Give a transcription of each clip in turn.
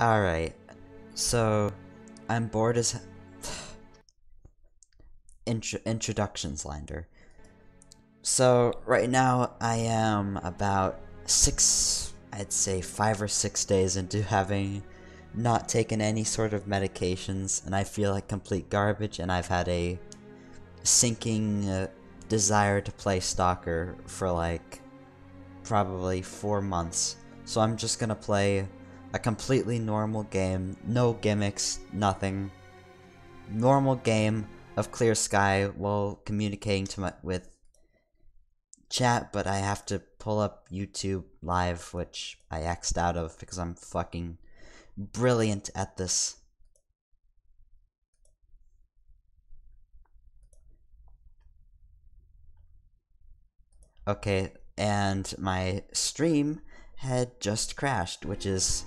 Alright, so I'm bored as introduction slander. So right now I am about I'd say 5 or 6 days into having not taken any sort of medications, and I feel like complete garbage, and I've had a sinking desire to play Stalker for like probably 4 months. So I'm just gonna play a completely normal game, no gimmicks, nothing. Normal game of Clear Sky while communicating with chat, but I have to pull up YouTube Live, which I X'd out of because I'm fucking brilliant at this. Okay, and my stream had just crashed, which is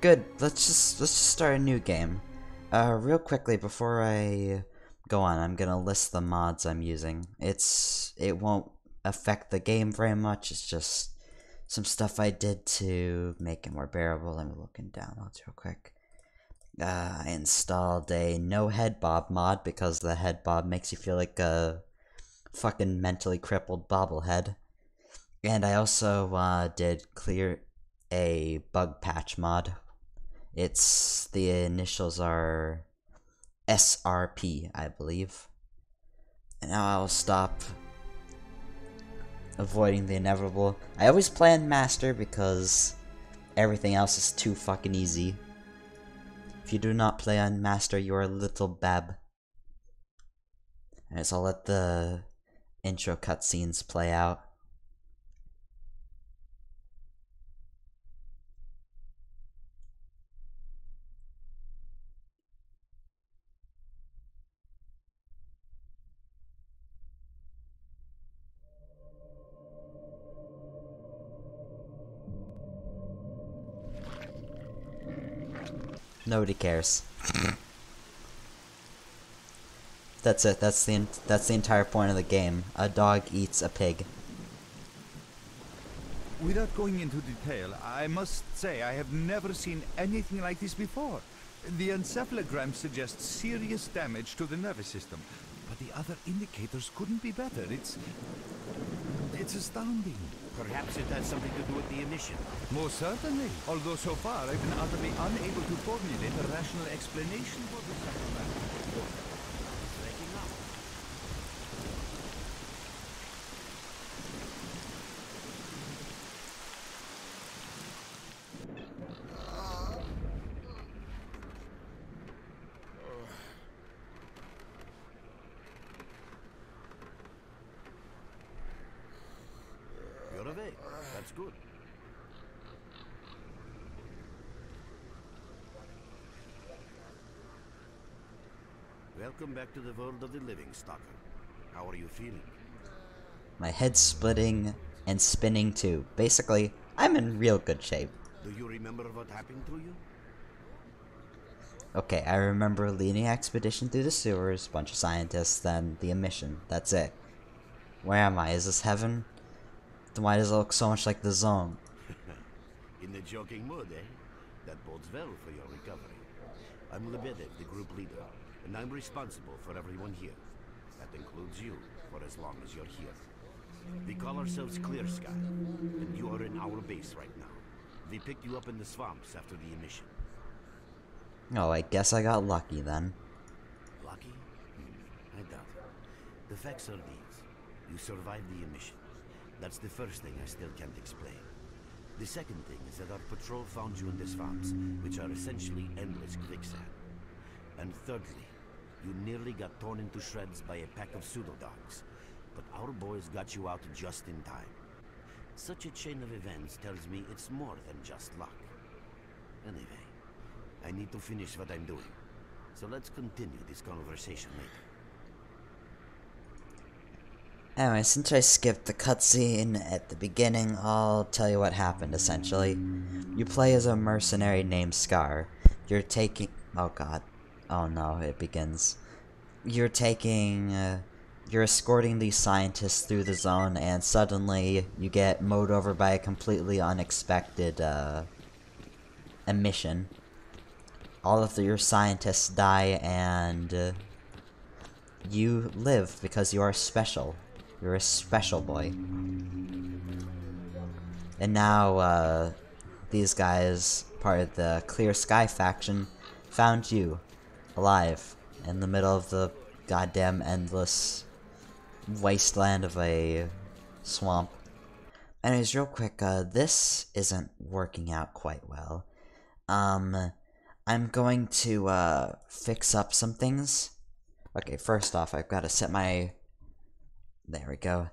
good. Let's just start a new game. Real quickly before I go on, I'm gonna list the mods I'm using. It won't affect the game very much. It's just some stuff I did to make it more bearable. Let me look in downloads real quick. I installed a no head bob mod because the head bob makes you feel like a fucking mentally crippled bobblehead. And I also did clear a bug patch mod. The initials are SRP, I believe. And now I'll stop avoiding the inevitable. I always play on Master because everything else is too fucking easy. If you do not play on Master, you're a little bab. Alright, so I'll let the intro cutscenes play out. Nobody cares. That's it. That's the entire point of the game. A dog eats a pig. Without going into detail, I must say I have never seen anything like this before. The encephalogram suggests serious damage to the nervous system, but the other indicators couldn't be better. It's astounding. Perhaps it has something to do with the emission. Most certainly. Although so far I've been utterly unable to formulate a rational explanation for this phenomenon. Breaking up. You're awake. That's good. Welcome back to the world of the living, Stalker. How are you feeling? My head's splitting and spinning too. Basically, I'm in real good shape. Do you remember what happened to you? Okay, I remember leading an expedition through the sewers, bunch of scientists, then the emission. That's it. Where am I? Is this heaven? Then why does it look so much like the zone? In the joking mood, eh? That bodes well for your recovery. I'm Lebedev, the group leader, and I'm responsible for everyone here. That includes you, for as long as you're here. We call ourselves Clear Sky, and you are in our base right now. We picked you up in the swamps after the emission. Oh, I guess I got lucky then. Lucky? I doubt it. The facts are these. You survived the emission. That's the first thing I still can't explain. The second thing is that our patrol found you in the swamps, which are essentially endless quicksand. And thirdly, you nearly got torn into shreds by a pack of pseudo-dogs. But our boys got you out just in time. Such a chain of events tells me it's more than just luck. Anyway, I need to finish what I'm doing. So let's continue this conversation later. Anyway, since I skipped the cutscene at the beginning, I'll tell you what happened, essentially. You play as a mercenary named S.T.A.L.K.E.R. You're taking... Oh god. Oh no, it begins. You're escorting these scientists through the zone, and suddenly you get mowed over by a completely unexpected, emission. All of your scientists die, and you live because you are special. You're a special boy. And now, these guys, part of the Clear Sky faction, found you, alive, in the middle of the goddamn endless wasteland of a swamp. Anyways, real quick, this isn't working out quite well. I'm going to, fix up some things. Okay, first off, I've got to set my... There we go.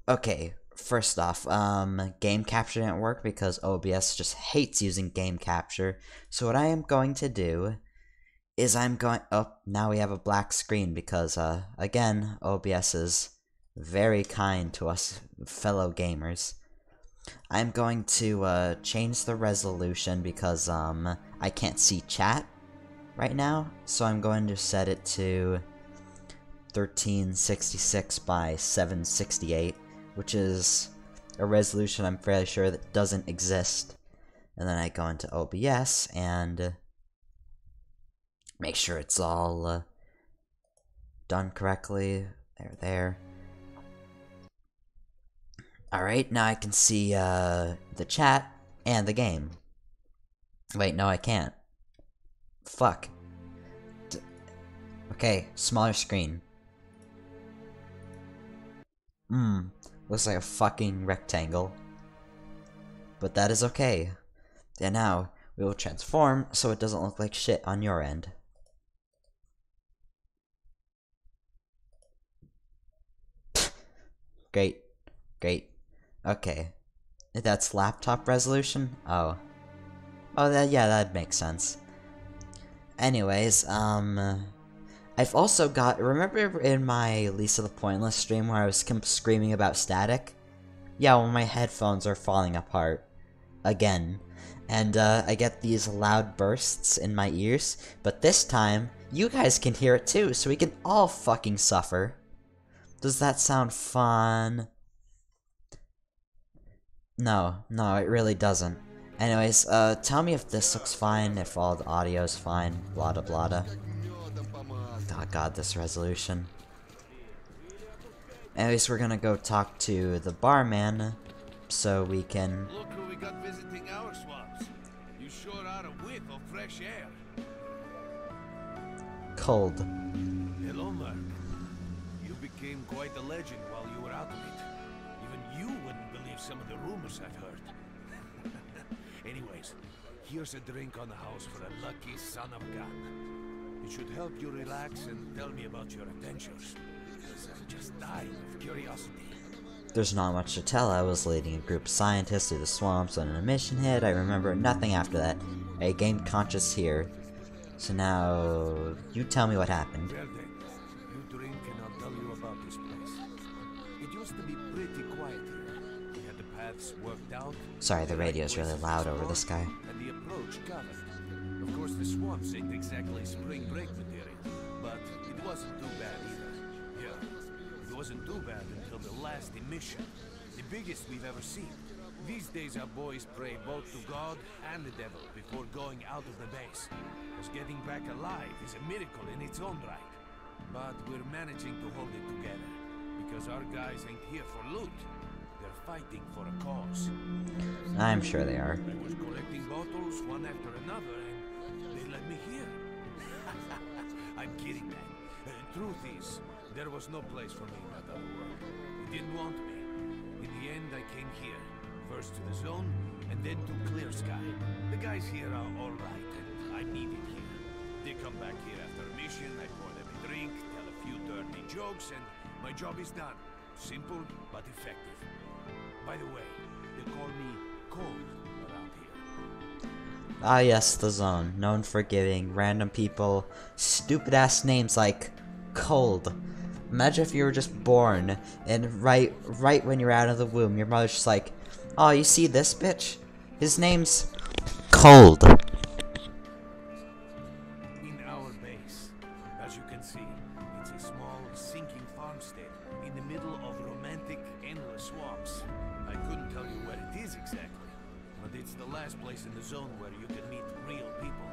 Okay, first off, game capture didn't work because OBS just hates using game capture. So what I am going to do is oh, now we have a black screen because, again, OBS is very kind to us fellow gamers. I'm going to, change the resolution because, I can't see chat right now, so I'm going to set it to 1366 by 768, which is a resolution I'm fairly sure that doesn't exist. And then I go into OBS and make sure it's all done correctly. There. Alright, now I can see the chat and the game. Wait, no I can't. Fuck. Okay, smaller screen. Looks like a fucking rectangle. But that is okay. And now, we will transform so it doesn't look like shit on your end. Great. Great. Okay. That's laptop resolution? Oh. Oh, yeah, that makes sense. Anyways, I've also got... Remember in my Lisa the Pointless stream where I was screaming about static? Yeah, well, my headphones are falling apart. Again. And, I get these loud bursts in my ears, but this time, you guys can hear it too, so we can all fucking suffer. Does that sound fun? No, it really doesn't. Anyways, tell me if this looks fine, if all the audio's fine, blada blada. Oh god, this resolution. Anyways, we're gonna go talk to the barman, so we can... Look who we got visiting our swamps. You sure are a whiff of fresh air. Cold. Hello, Mark. You became quite a legend while you were out of it. Even you wouldn't believe some of the rumors I've heard. Anyways, here's a drink on the house for a lucky son of gun. It should help you relax and tell me about your adventures, because I'm just dying of curiosity. There's not much to tell. I was leading a group of scientists through the swamps when an mission hit. I remember nothing after that. I gained conscious here. So now, you tell me what happened. Well then, you drink and I'll tell you about this place. It used to be pretty quiet here. We had the paths worked out. Sorry, the radio's really loud over this guy. And the approach covered. Of course, the swamps ain't exactly spring break material, but it wasn't too bad either. Yeah, it wasn't too bad until the last emission, the biggest we've ever seen. These days our boys pray both to God and the devil before going out of the base. Because getting back alive is a miracle in its own right. But we're managing to hold it together, because our guys ain't here for loot. They're fighting for a cause. I'm sure they are. I was collecting bottles one after another, and they let me here. I'm kidding, man. Truth is, there was no place for me in that other world. They didn't want me. In the end, I came here. First to the zone, and then to Clear Sky. The guys here are alright, and I'm needed here. They come back here after a mission, I pour them a drink, tell a few dirty jokes, and my job is done. Simple, but effective. By the way, they call me Cold around here. Ah yes, the zone. Known for giving random people stupid-ass names like Cold. Imagine if you were just born, and right when you're out of the womb, your mother's just like, oh, you see this bitch? His name's Cold. In our base, as you can see, it's a small, sinking farmstead in the middle of romantic, endless swamps. I couldn't tell you where it is exactly, but it's It's the last place in the zone where you can meet real people.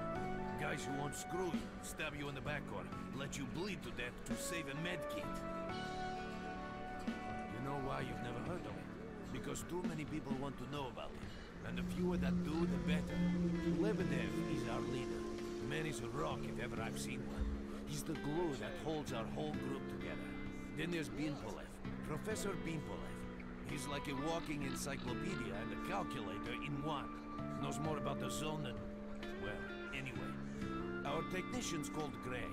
Guys who won't screw you, stab you in the back or let you bleed to death to save a med kit. You know why you've never heard of it? Because too many people want to know about it. And the fewer that do, the better. Lebedev is our leader. The man is a rock if ever I've seen one. He's the glue that holds our whole group together. Then there's Binpolev, Professor Binpolev. He's like a walking encyclopedia and a calculator in one. Knows more about the zone than... well, anyway. Our technician's called Gray.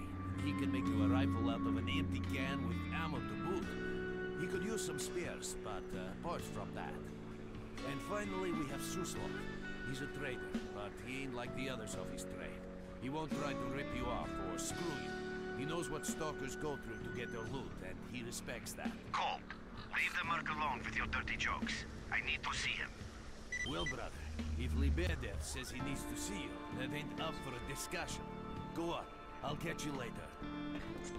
He can make you a rifle out of an empty can with ammo to boot. He could use some spares, but apart from that. And finally we have Suslov. He's a trader, but he ain't like the others of his trade. He won't try to rip you off or screw you. He knows what stalkers go through to get their loot, and he respects that. Cole, leave the merc alone with your dirty jokes. I need to see him. Well, brother, if Lebedev says he needs to see you, that ain't up for a discussion. Go on, I'll catch you later.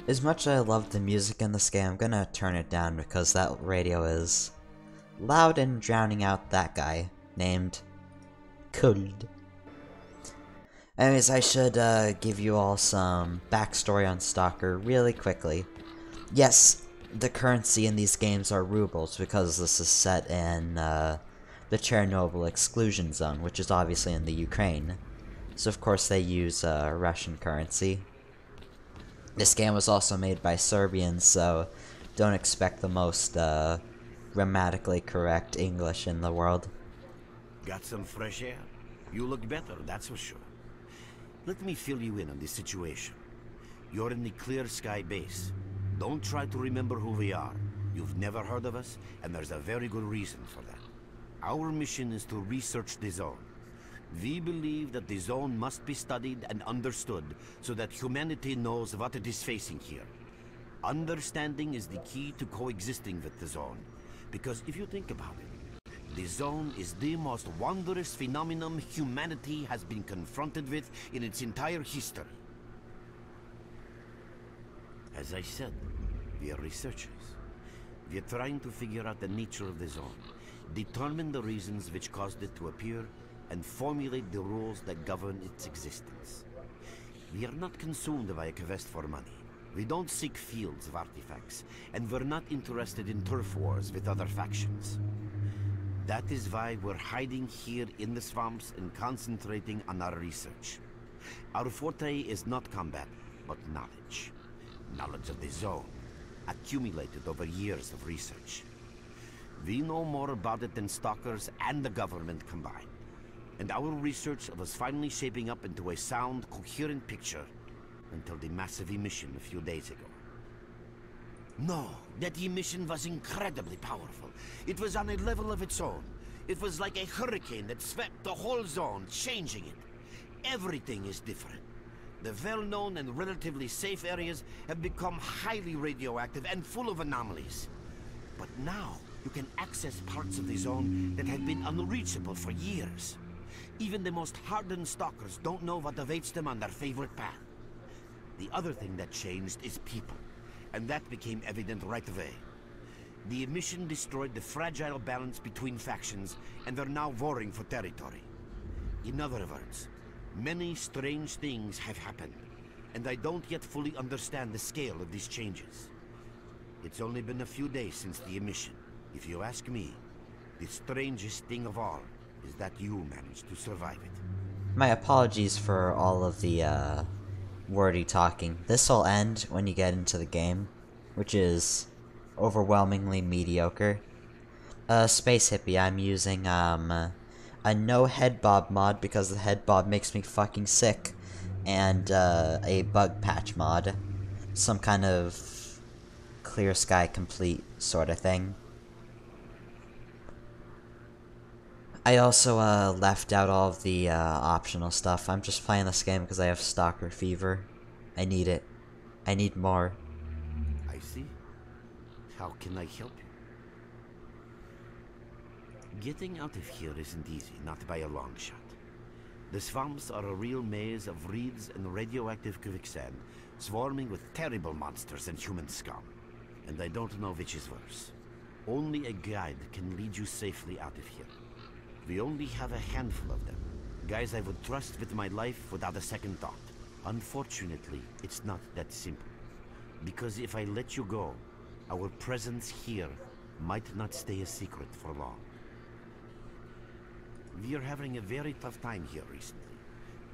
As much as I love the music in this game, I'm gonna turn it down because that radio is loud and drowning out that guy named Kuld. Anyways, I should give you all some backstory on Stalker really quickly. Yes, the currency in these games are rubles because this is set in the Chernobyl exclusion zone, which is obviously in the Ukraine. So of course they use Russian currency. This game was also made by Serbians, so don't expect the most grammatically correct English in the world. Got some fresh air? You look better, that's for sure. Let me fill you in on this situation. You're in the Clear Sky base. Don't try to remember who we are. You've never heard of us, and there's a very good reason for that. Our mission is to research the zone. We believe that the zone must be studied and understood so that humanity knows what it is facing here. Understanding is the key to coexisting with the zone. Because if you think about it, the zone is the most wondrous phenomenon humanity has been confronted with in its entire history. As I said, we are researchers. We are trying to figure out the nature of the zone, determine the reasons which caused it to appear, and formulate the rules that govern its existence. We are not consumed by a quest for money. We don't seek fields of artifacts, and we're not interested in turf wars with other factions. That is why we're hiding here in the swamps and concentrating on our research. Our forte is not combat, but knowledge. Knowledge of the zone, accumulated over years of research. We know more about it than stalkers and the government combined. And our research was finally shaping up into a sound, coherent picture until the massive emission a few days ago. No, that emission was incredibly powerful. It was on a level of its own. It was like a hurricane that swept the whole zone, changing it. Everything is different. The well-known and relatively safe areas have become highly radioactive and full of anomalies. But now, you can access parts of the zone that have been unreachable for years. Even the most hardened stalkers don't know what awaits them on their favorite path. The other thing that changed is people. And that became evident right away. The emission destroyed the fragile balance between factions, and they're now warring for territory. In other words, many strange things have happened, and I don't yet fully understand the scale of these changes. It's only been a few days since the emission. If you ask me, the strangest thing of all is that you managed to survive it. My apologies for all of the wordy talking. This will end when you get into the game, which is overwhelmingly mediocre. Space Hippie, I'm using a no head bob mod because the head bob makes me fucking sick, and a bug patch mod, some kind of Clear Sky complete sort of thing. I also left out all of the optional stuff. I'm just playing this game because I have Stalker fever. I need it. I need more. I see. How can I help you? Getting out of here isn't easy, not by a long shot. The swamps are a real maze of reeds and radioactive quicksand, swarming with terrible monsters and human scum. And I don't know which is worse. Only a guide can lead you safely out of here. We only have a handful of them. Guys I would trust with my life without a second thought. Unfortunately, it's not that simple. Because if I let you go, our presence here might not stay a secret for long. We are having a very tough time here recently.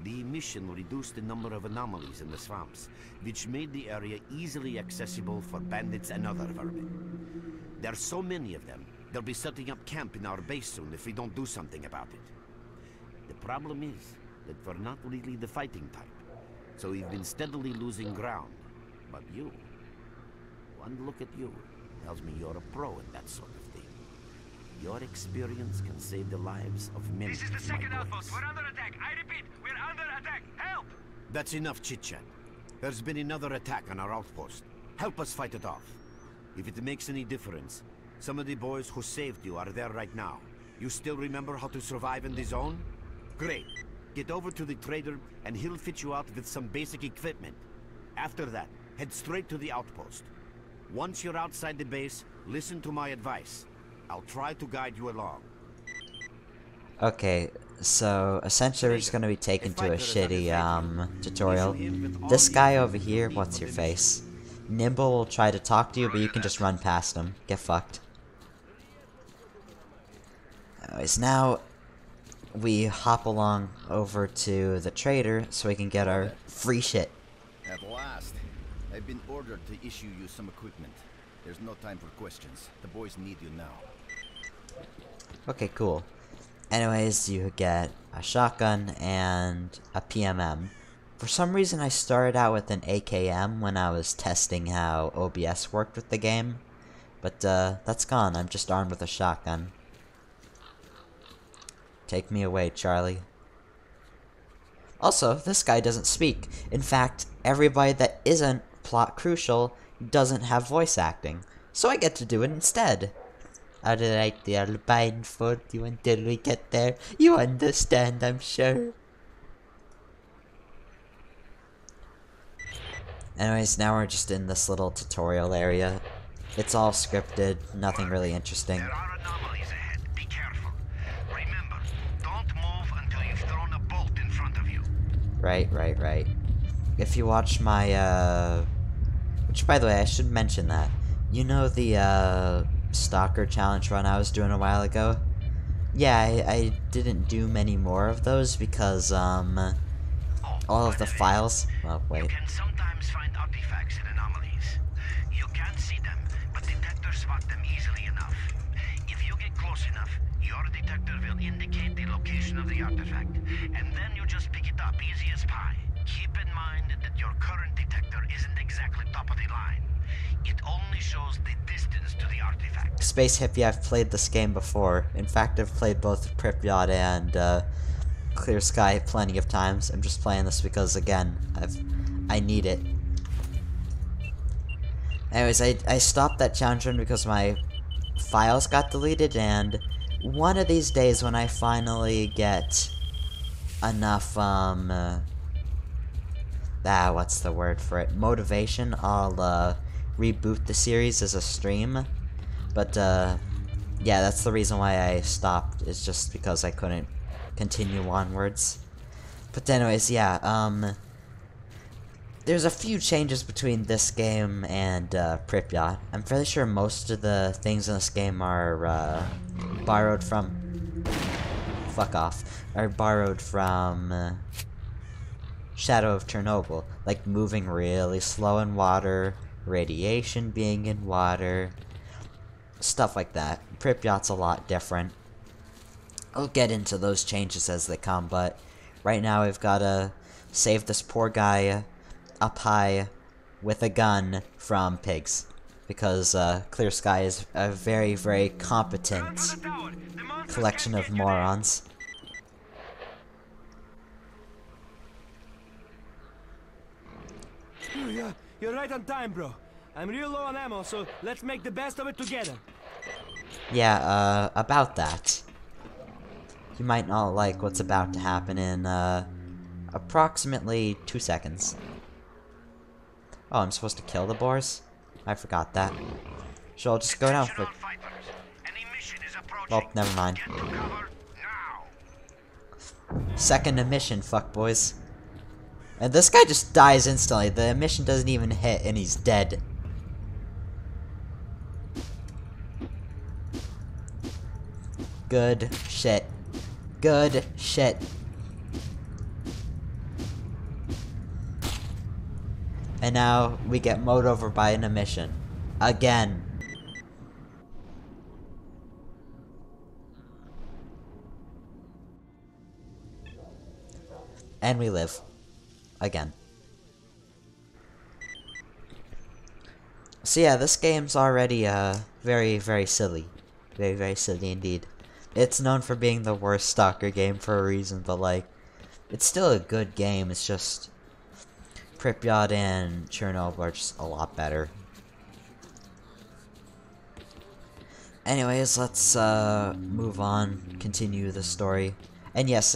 The emission reduced the number of anomalies in the swamps, which made the area easily accessible for bandits and other vermin. There are so many of them, they'll be setting up camp in our base soon if we don't do something about it. The problem is that we're not really the fighting type, so we've been steadily losing ground. But you, one look at you, tells me you're a pro in that sort of thing. Your experience can save the lives of many. This is the second outpost. We're under attack. I repeat, we're under attack. Help! That's enough chit-chat. There's been another attack on our outpost. Help us fight it off. If it makes any difference, some of the boys who saved you are there right now. You still remember how to survive in the zone? Great. Get over to the trader and he'll fit you out with some basic equipment. After that, head straight to the outpost. Once you're outside the base, listen to my advice. I'll try to guide you along. Okay, so essentially we're just gonna be taken to a shitty tutorial. This guy over here, what's your face? Nimble will try to talk to you, but you can just run past him. Get fucked. Anyways, now we hop along over to the trader so we can get our free shit. At last. I've been ordered to issue you some equipment. There's no time for questions. The boys need you now. Okay, cool. Anyways, you get a shotgun and a PMM. For some reason I started out with an AKM when I was testing how OBS worked with the game. But that's gone. I'm just armed with a shotgun. Take me away, Charlie. Also, this guy doesn't speak. In fact, everybody that isn't plot crucial doesn't have voice acting. So I get to do it instead. Alright there, blindfold you until we get there. You understand, I'm sure. Anyways, now we're just in this little tutorial area. It's all scripted, nothing really interesting. There are anomalies ahead. Be careful. Remember, don't move until you've thrown a bolt in front of you. Right. If you watch my, which by the way, I should mention that. You know the, Stalker challenge run I was doing a while ago? Yeah, I didn't do many more of those because, all of the files... Oh, wait. You can sometimes find artifacts in anomalies. You can't see them, but detectors spot them easily enough. If you get close enough, your detector will indicate the location of the artifact, and then you just pick it up easy as pie. Keep in mind that your current detector isn't exactly top of the line. It only shows the distance to the artifact. Space Hippie, I've played this game before. In fact, I've played both Pripyat and Clear Sky plenty of times. I'm just playing this because, again, I need it. Anyways, I stopped that challenge run because my files got deleted, and one of these days when I finally get enough, what's the word for it? Motivation, I'll, reboot the series as a stream. But, yeah, that's the reason why I stopped, is just because I couldn't continue onwards. But anyways, yeah, there's a few changes between this game and, Pripyat. I'm fairly sure most of the things in this game are, borrowed from... Fuck off. Are borrowed from, Shadow of Chernobyl. Like, moving really slow in water, radiation being in water, stuff like that. Pripyat's a lot different. I'll get into those changes as they come, but right now we've gotta save this poor guy up high with a gun from pigs. Because Clear Sky is a very, very competent collection of morons. You're right on time, bro. I'm real low on ammo, so let's make the best of it together. Yeah, about that. You might not like what's about to happen in, approximately 2 seconds. Oh, I'm supposed to kill the boars? I forgot that. Sure, I'll just go down for... Oh, never mind. Second emission, fuckboys. And this guy just dies instantly. The emission doesn't even hit, and he's dead. Good shit. Good shit. And now we get mowed over by an emission. Again. And we live. Again. So yeah, this game's already very, very silly. Very, very silly indeed. It's known for being the worst Stalker game for a reason, but like, it's still a good game. It's just Pripyat and Chernobyl are just a lot better. Anyways, let's move on, continue the story. And yes,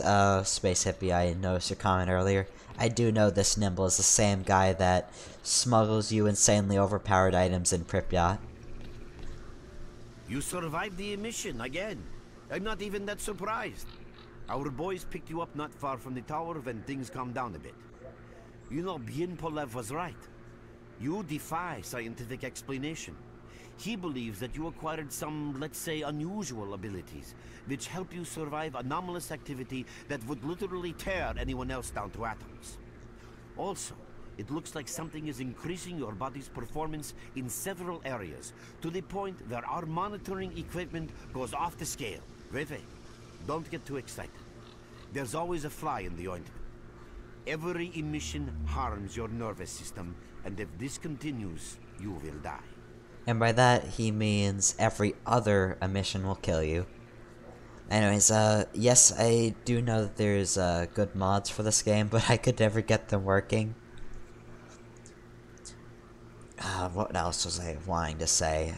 Space Hippie, I noticed your comment earlier. I do know this Nimble is the same guy that smuggles you insanely overpowered items in Pripyat. You survived the emission again. I'm not even that surprised. Our boys picked you up not far from the tower when things calmed down a bit. You know, Bien Polev was right. You defy scientific explanation. He believes that you acquired some, let's say, unusual abilities, which help you survive anomalous activity that would literally tear anyone else down to atoms. Also, it looks like something is increasing your body's performance in several areas, to the point where our monitoring equipment goes off the scale. Wait, don't get too excited. There's always a fly in the ointment. Every emission harms your nervous system, and if this continues, you will die. And by that, he means every other emission will kill you. Anyways, yes, I do know that there's, good mods for this game, but I could never get them working. What else was I wanting to say?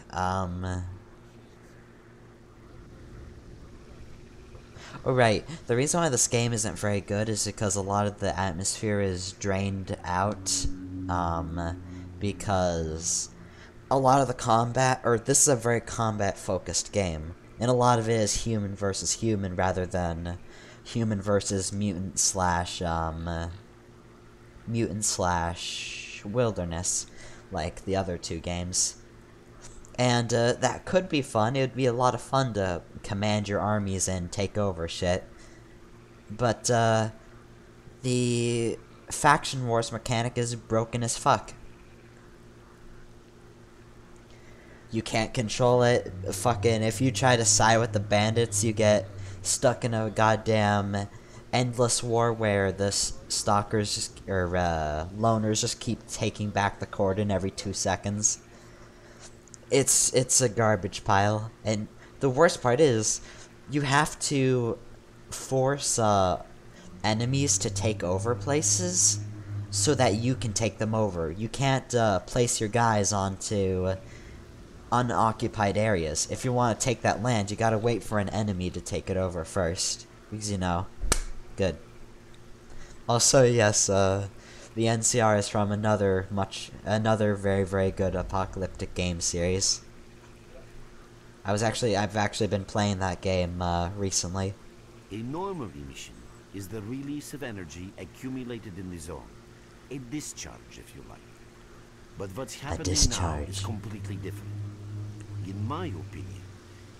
Oh, right. The reason why this game isn't very good is because a lot of the atmosphere is drained out, because a lot of the combat, or this is a very combat-focused game, and a lot of it is human versus human rather than human versus mutant slash wilderness, like the other two games. And that could be fun. It would be a lot of fun to command your armies and take over shit. But the faction wars mechanic is broken as fuck. You can't control it. Fucking, if you try to side with the bandits, you get stuck in a goddamn endless war where the stalkers just, or loners just keep taking back the cordon every 2 seconds. It's a garbage pile, and the worst part is you have to force enemies to take over places so that you can take them over. You can't place your guys onto unoccupied areas. If you want to take that land, you gotta wait for an enemy to take it over first, because you know, good. Also, yes, the NCR is from another very, very good apocalyptic game series. I've actually been playing that game recently. A normal emission is the release of energy accumulated in the zone. A discharge, if you like. But what's happening now is completely different. In my opinion,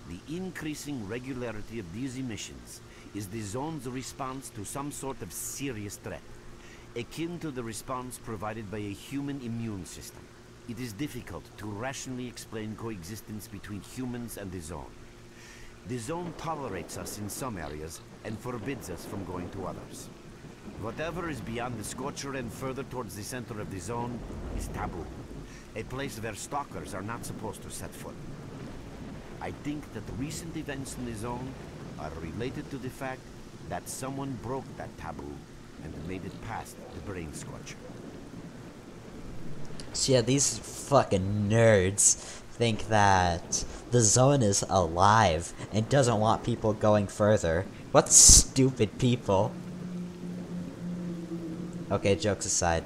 the increasing regularity of these emissions is the zone's response to some sort of serious threat, akin to the response provided by a human immune system. It is difficult to rationally explain coexistence between humans and the zone. The zone tolerates us in some areas and forbids us from going to others. Whatever is beyond the Scorcher and further towards the center of the zone is taboo, a place where stalkers are not supposed to set foot. I think that recent events in the zone are related to the fact that someone broke that taboo and made it past the brain scorcher. So yeah, these fucking nerds think that the zone is alive and doesn't want people going further. What stupid people. Okay, jokes aside,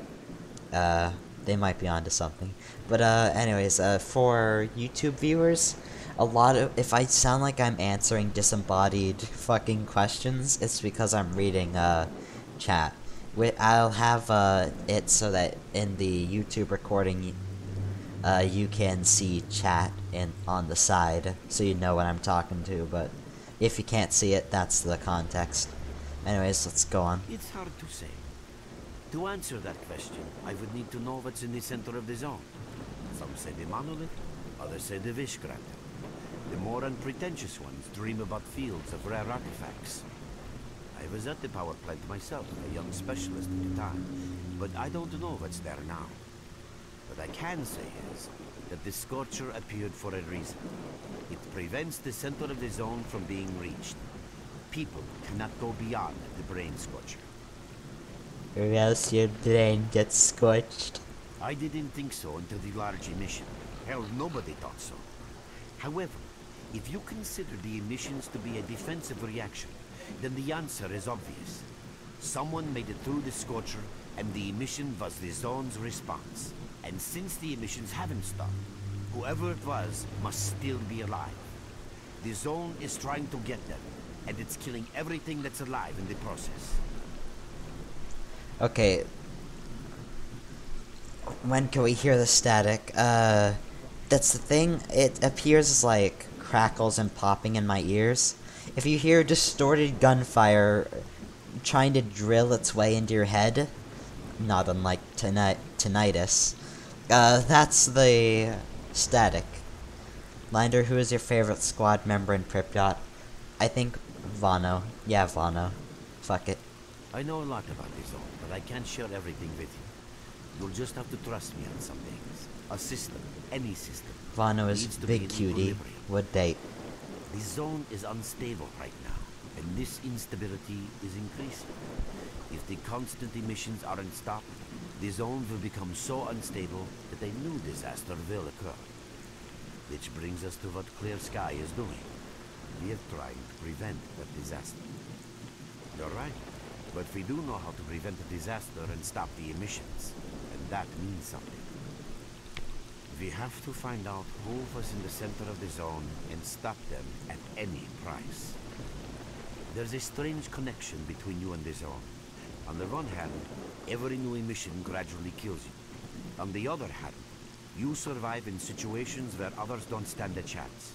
they might be onto something. But anyways, for YouTube viewers, a lot of, if I sound like I'm answering disembodied fucking questions, it's because I'm reading chat. I'll have it so that in the YouTube recording you can see chat on the side, so you know what I'm talking to, but if you can't see it, that's the context. Anyways, let's go on. It's hard to say. To answer that question, I would need to know what's in the center of the zone. Some say the monolith, others say the wish granter. The more unpretentious ones dream about fields of rare artifacts. I was at the power plant myself, a young specialist at the time, but I don't know what's there now. What I can say is that the Scorcher appeared for a reason. It prevents the center of the zone from being reached. People cannot go beyond the brain scorcher. Or else your brain gets scorched. I didn't think so until the large emission. Hell, nobody thought so. However, if you consider the emissions to be a defensive reaction, then the answer is obvious. Someone made it through the Scorcher, and the emission was the zone's response. And since the emissions haven't stopped, whoever it was must still be alive. The zone is trying to get them, and it's killing everything that's alive in the process. Okay. When can we hear the static? That's the thing. It appears as like crackles and popping in my ears. If you hear distorted gunfire trying to drill its way into your head, not unlike tinnitus, that's the static. Lander, who is your favorite squad member in Pripyat? I think Vano. Yeah, Vano. Fuck it. I know a lot about the zone, but I can't share everything with you. You'll just have to trust me on some things. A system, any system, Vano is needs to be big in cutie. equilibrium. Would date. The zone is unstable right now, and this instability is increasing. If the constant emissions aren't stopped, the zone will become so unstable that a new disaster will occur. Which brings us to what S.T.A.L.K.E.R is doing. We are trying to prevent that disaster. You're right, but we do know how to prevent a disaster and stop the emissions, and that means something. We have to find out who was in the center of the zone and stop them at any price. There's a strange connection between you and the zone. On the one hand, every new emission gradually kills you. On the other hand, you survive in situations where others don't stand a chance.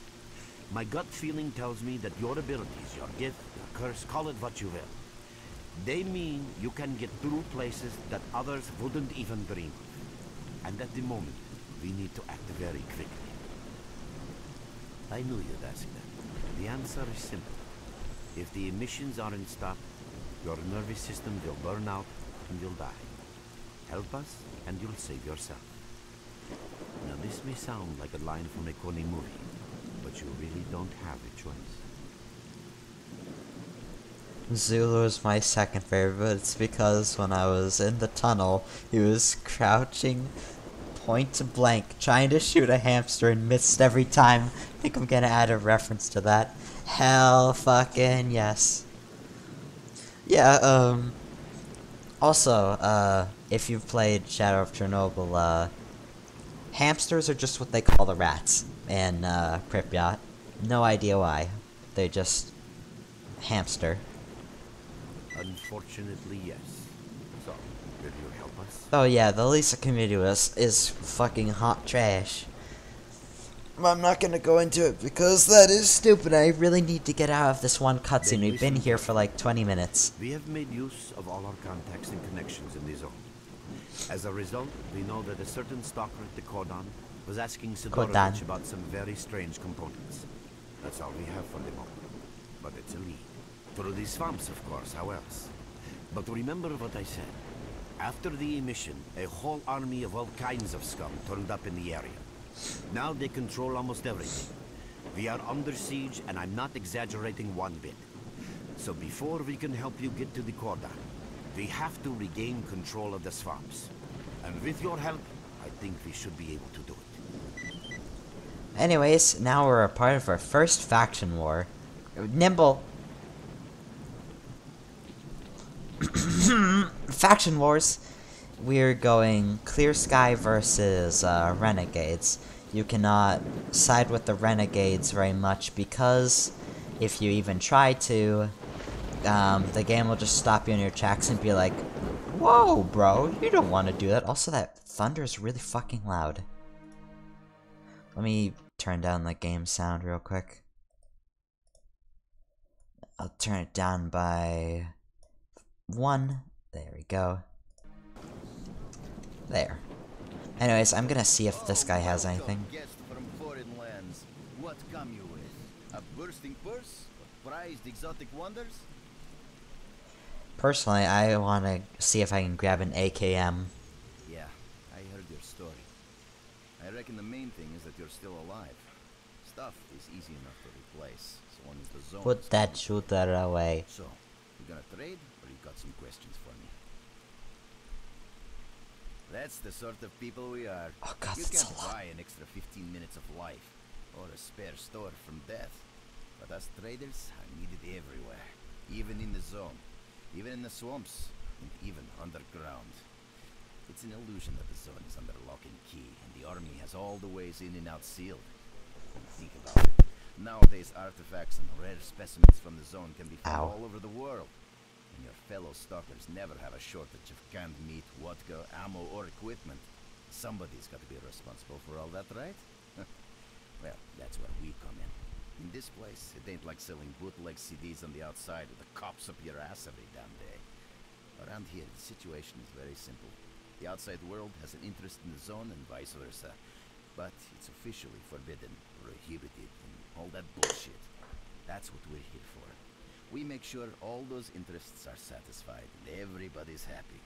My gut feeling tells me that your abilities, your gift, your curse, call it what you will, they mean you can get through places that others wouldn't even dream of. And at the moment, we need to act very quickly. I knew you'd ask that. The answer is simple. If the emissions aren't stopped, your nervous system will burn out and you'll die. Help us and you'll save yourself. Now this may sound like a line from a corny movie, but you really don't have a choice. Zulu is my second favorite, but it's because when I was in the tunnel, he was crouching point blank, trying to shoot a hamster and missed every time. I think I'm gonna add a reference to that. Hell fucking yes. Yeah, also, if you've played Shadow of Chernobyl, hamsters are just what they call the rats in, Pripyat. No idea why. They're just hamster. Unfortunately, yes. So, will you help us? Oh yeah, the Lisa community is fucking hot trash. I'm not gonna go into it because that is stupid. I really need to get out of this one cutscene. We've been here for like 20 minutes. We have made use of all our contacts and connections in the zone. As a result, we know that a certain stalker at the cordon was asking Sidorovich about some very strange components. That's all we have for the moment. But it's a lead. Through the swamps, of course, how else? But remember what I said. After the emission, a whole army of all kinds of scum turned up in the area. Now they control almost everything. We are under siege, and I'm not exaggerating one bit. So before we can help you get to the cordon, we have to regain control of the swamps. And with your help, I think we should be able to do it. Anyways, now we're a part of our first faction war. Nimble! Faction wars! We're going Clear Sky versus Renegades. You cannot side with the renegades very much because if you even try to, the game will just stop you in your tracks and be like, "Whoa, bro, you don't want to do that." Also, that thunder is really fucking loud. Let me turn down the game sound real quick. I'll turn it down by 1. There we go. There. Anyways, I'm gonna see if this guy has anything. Guest from foreign lands. What come you with? A bursting purse? Prized exotic wonders? Personally, I want to see if I can grab an AKM. Yeah, I heard your story. I reckon the main thing is that you're still alive. Stuff is easy enough to replace, so long as the zone Put is that covered. shooter away. So, you gonna trade, or you got some questions for me? That's the sort of people we are. Oh god, You that's can't a lot. buy an extra 15 minutes of life, or a spare store from death. But us traders are needed everywhere, even in the zone, even in the swamps, and even underground. It's an illusion that the zone is under lock and key, and the army has all the ways in and out sealed. Think about it. Nowadays, artifacts and rare specimens from the zone can be found Ow. all over the world. And your fellow stalkers never have a shortage of canned meat, vodka, ammo, or equipment. Somebody's got to be responsible for all that, right? Well, that's where we come in. In this place, it ain't like selling bootleg CDs on the outside with the cops up your ass every damn day. Around here, the situation is very simple. The outside world has an interest in the zone and vice versa. But it's officially forbidden, prohibited, and all that bullshit. That's what we're here for. We make sure all those interests are satisfied and everybody's happy.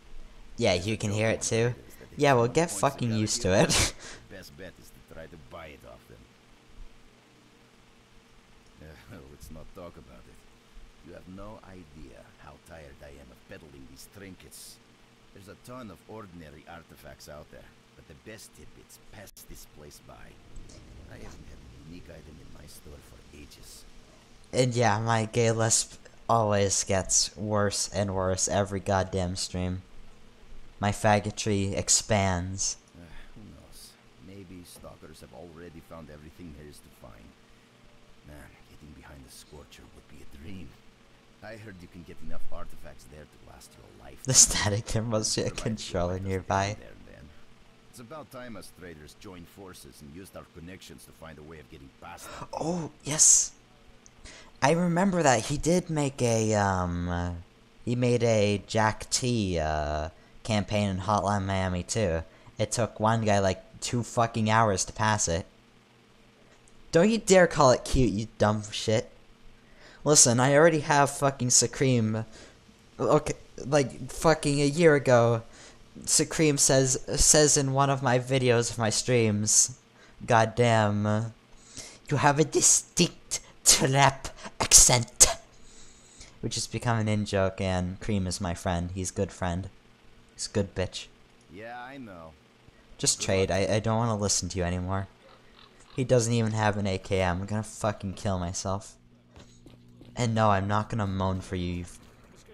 Yeah, you can hear it too. Yeah, well, get fucking used to it. The best bet is to try to buy it off them. Let's not talk about it. You have no idea how tired I am of peddling these trinkets. There's a ton of ordinary artifacts out there, but the best tidbits pass this place by. I haven't had a unique item in my store for ages. And yeah, my gay lisp always gets worse and worse every goddamn stream. My faggotry expands. Who knows? Maybe stalkers have already found everything there is to find. Man, getting behind the Scorcher would be a dream. I heard you can get enough artifacts there to last you a life. The static, there must be a controller nearby. It's about time us traders joined forces and used our connections to find a way of getting past them. Oh, yes. I remember that he did make a, he made a Jack T, campaign in Hotline Miami too. It took one guy like 2 fucking hours to pass it. Don't you dare call it cute, you dumb shit. Listen, I already have fucking S.T.A.L.K.E.R. Okay, like fucking a year ago, S.T.A.L.K.E.R. says in one of my videos of my streams, goddamn, you have a distinct trap accent. Which has become an in-joke, and Cream is my friend. He's a good friend. He's a good bitch. Yeah, I know. Just trade. I don't want to listen to you anymore. He doesn't even have an AKM. I'm gonna fucking kill myself. And no, I'm not gonna moan for you, you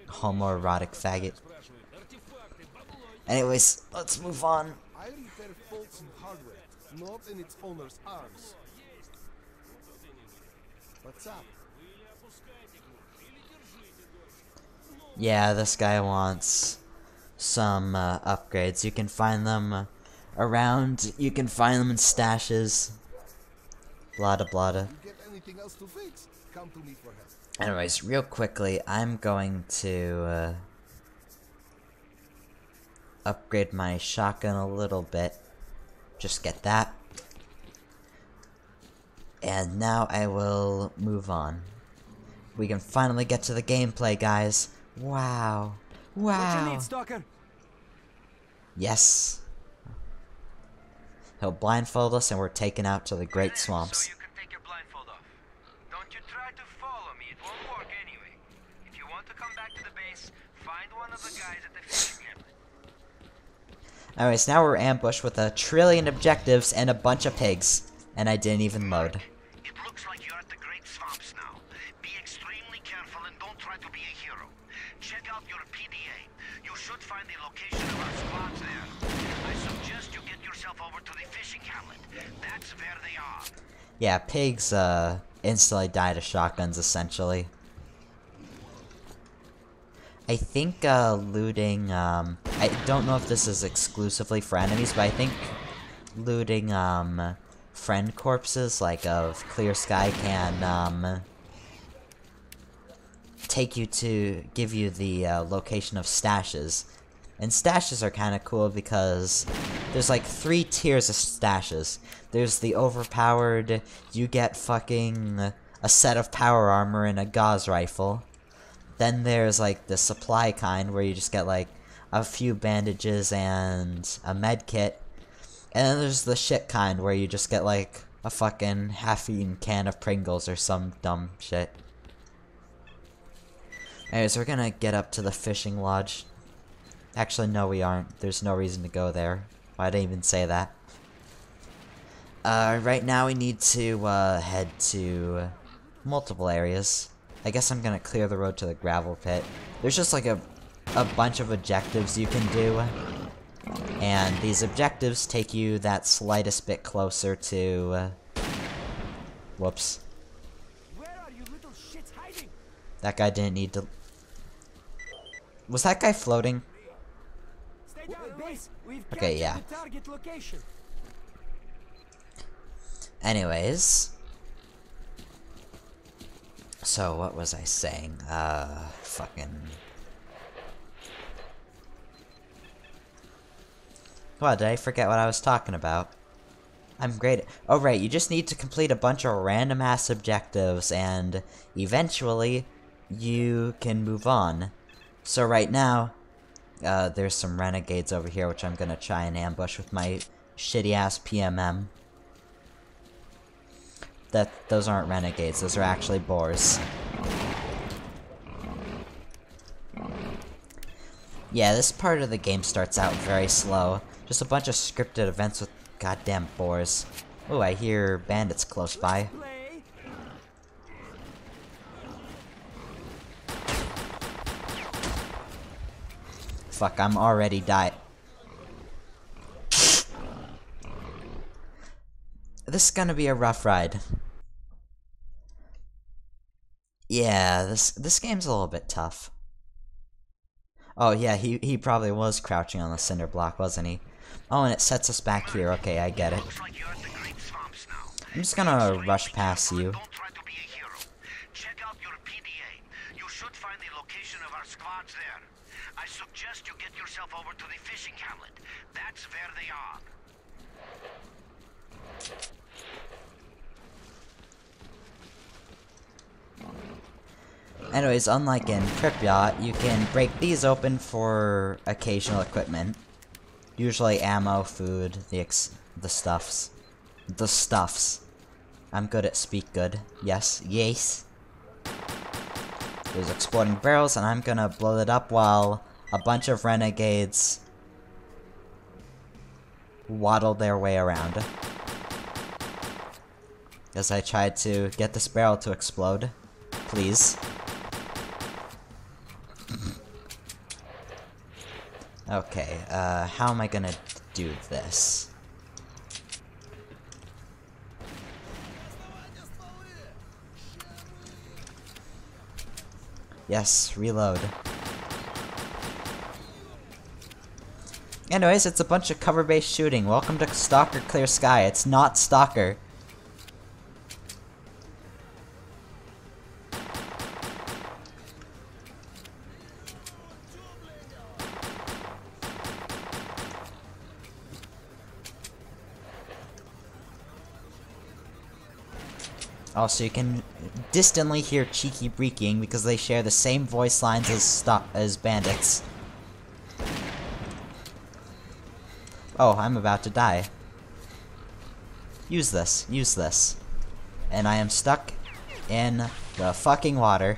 homoerotic faggot. Anyways, let's move on. I repair faults in hardware, not in its owner's arms. What's up? Yeah, this guy wants some upgrades. You can find them around. You can find them in stashes. Blada blada. You get anything else to fix? Come to me for help. Anyways, real quickly, I'm going to upgrade my shotgun a little bit. Just get that. And now I will move on. We can finally get to the gameplay, guys. Wow. Wow. What you need, Stalker? Yes. He'll blindfold us and we're taken out to the Great Swamps. So you can take your blindfold off. Don't you try to follow me, it won't work anyway. If you want to come back to the base, find one of the guys at the fishing hamlet. Anyways, now we're ambushed with 1 trillion objectives and a bunch of pigs. And I didn't even load. It looks like you're at the Great Swamps now. Be extremely careful and don't try to be a hero. Check out your PDA. You should find the location of our squads there. I suggest you get yourself over to the fishing hamlet. That's where they are. Yeah, pigs, instantly die to shotguns, essentially. I think, looting, I don't know if this is exclusively for enemies, but I think looting, friend corpses, like, of Clear Sky can, give you the, location of stashes. And stashes are kinda cool because there's like 3 tiers of stashes. There's the overpowered, you get fucking a set of power armor and a gauze rifle. Then there's like the supply kind where you just get like a few bandages and a med kit. And then there's the shit kind where you just get like a fucking half-eaten can of Pringles or some dumb shit. Anyways, we're gonna get up to the fishing lodge. Actually, no we aren't. There's no reason to go there. Why'd I even say that? Right now we need to, head to multiple areas. I guess I'm gonna clear the road to the gravel pit. There's just like a bunch of objectives you can do. And these objectives take you that slightest bit closer to, whoops. Where are you little shits hiding? That guy didn't need to... Was that guy floating? Stay down, base. We've Okay, yeah. the target location. Anyways. So, what was I saying? Fucking... What, did I forget what I was talking about? I'm great. Oh, right, you just need to complete a bunch of random-ass objectives, and eventually, you can move on. So right now, there's some renegades over here, which I'm gonna try and ambush with my shitty-ass PMM. Those aren't renegades, those are actually boars. Yeah, this part of the game starts out very slow. Just a bunch of scripted events with goddamn boars. Ooh, I hear bandits close by. Fuck, I'm already died. This is gonna be a rough ride. Yeah, this game's a little bit tough. Oh yeah, he probably was crouching on the cinder block, wasn't he? Oh, and it sets us back here. Okay, I get it. I'm just gonna rush past you. Don't try to be a hero. Check out your PDA. You should find the location of our squads there. I suggest you get yourself over to the fishing hamlet. That's where they are. Anyways, unlike in Pripyat, you can break these open for occasional equipment. Usually ammo, food, the stuffs. The stuffs. I'm good at speak good. Yes, yes. There's exploding barrels, and I'm gonna blow it up while a bunch of renegades waddle their way around. As I tried to get this barrel to explode. Please. Okay, how am I gonna do this? Yes, reload. Anyways, it's a bunch of cover-based shooting. Welcome to Stalker Clear Sky. It's not Stalker. Also, you can distantly hear Cheeky breaking because they share the same voice lines as bandits. Oh, I'm about to die. Use this, use this. And I am stuck in the fucking water.